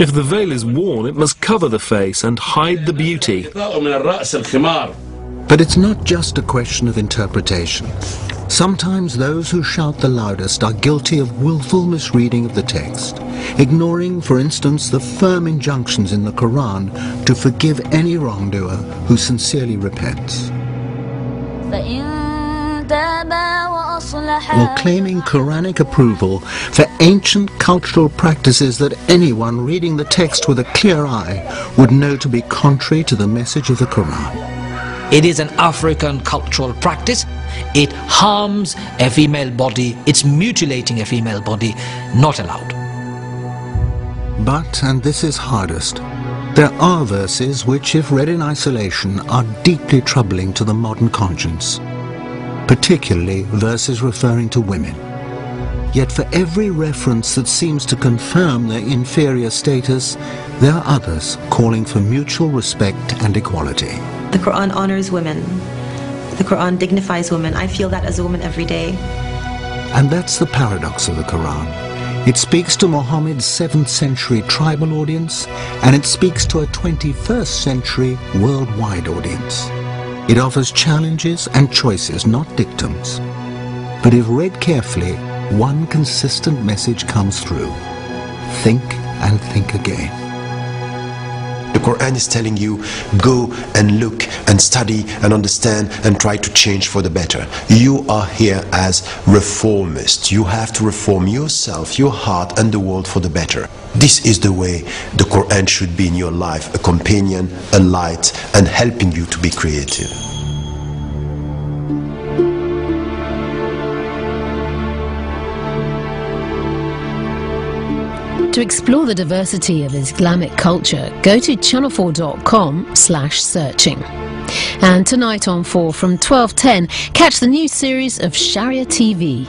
If the veil is worn, it must cover the face and hide the beauty. But it's not just a question of interpretation. Sometimes those who shout the loudest are guilty of willful misreading of the text, ignoring, for instance, the firm injunctions in the Quran to forgive any wrongdoer who sincerely repents. Or claiming Quranic approval for ancient cultural practices that anyone reading the text with a clear eye would know to be contrary to the message of the Quran. It is an African cultural practice. It harms a female body. It's mutilating a female body. Not allowed. But, and this is hardest, there are verses which, if read in isolation, are deeply troubling to the modern conscience. Particularly verses referring to women. Yet for every reference that seems to confirm their inferior status, there are others calling for mutual respect and equality. The Quran honors women. The Quran dignifies women. I feel that as a woman every day. And that's the paradox of the Quran. It speaks to Muhammad's 7th century tribal audience, and it speaks to a 21st century worldwide audience. It offers challenges and choices, not dictums. But if read carefully, one consistent message comes through. Think and think again. The Quran is telling you, go and look and study and understand and try to change for the better. You are here as reformists. You have to reform yourself, your heart and the world for the better. This is the way the Quran should be in your life, a companion, a light, and helping you to be creative. To explore the diversity of Islamic culture, go to channel4.com/searching. And tonight on 4 from 12:10, catch the new series of Sharia TV.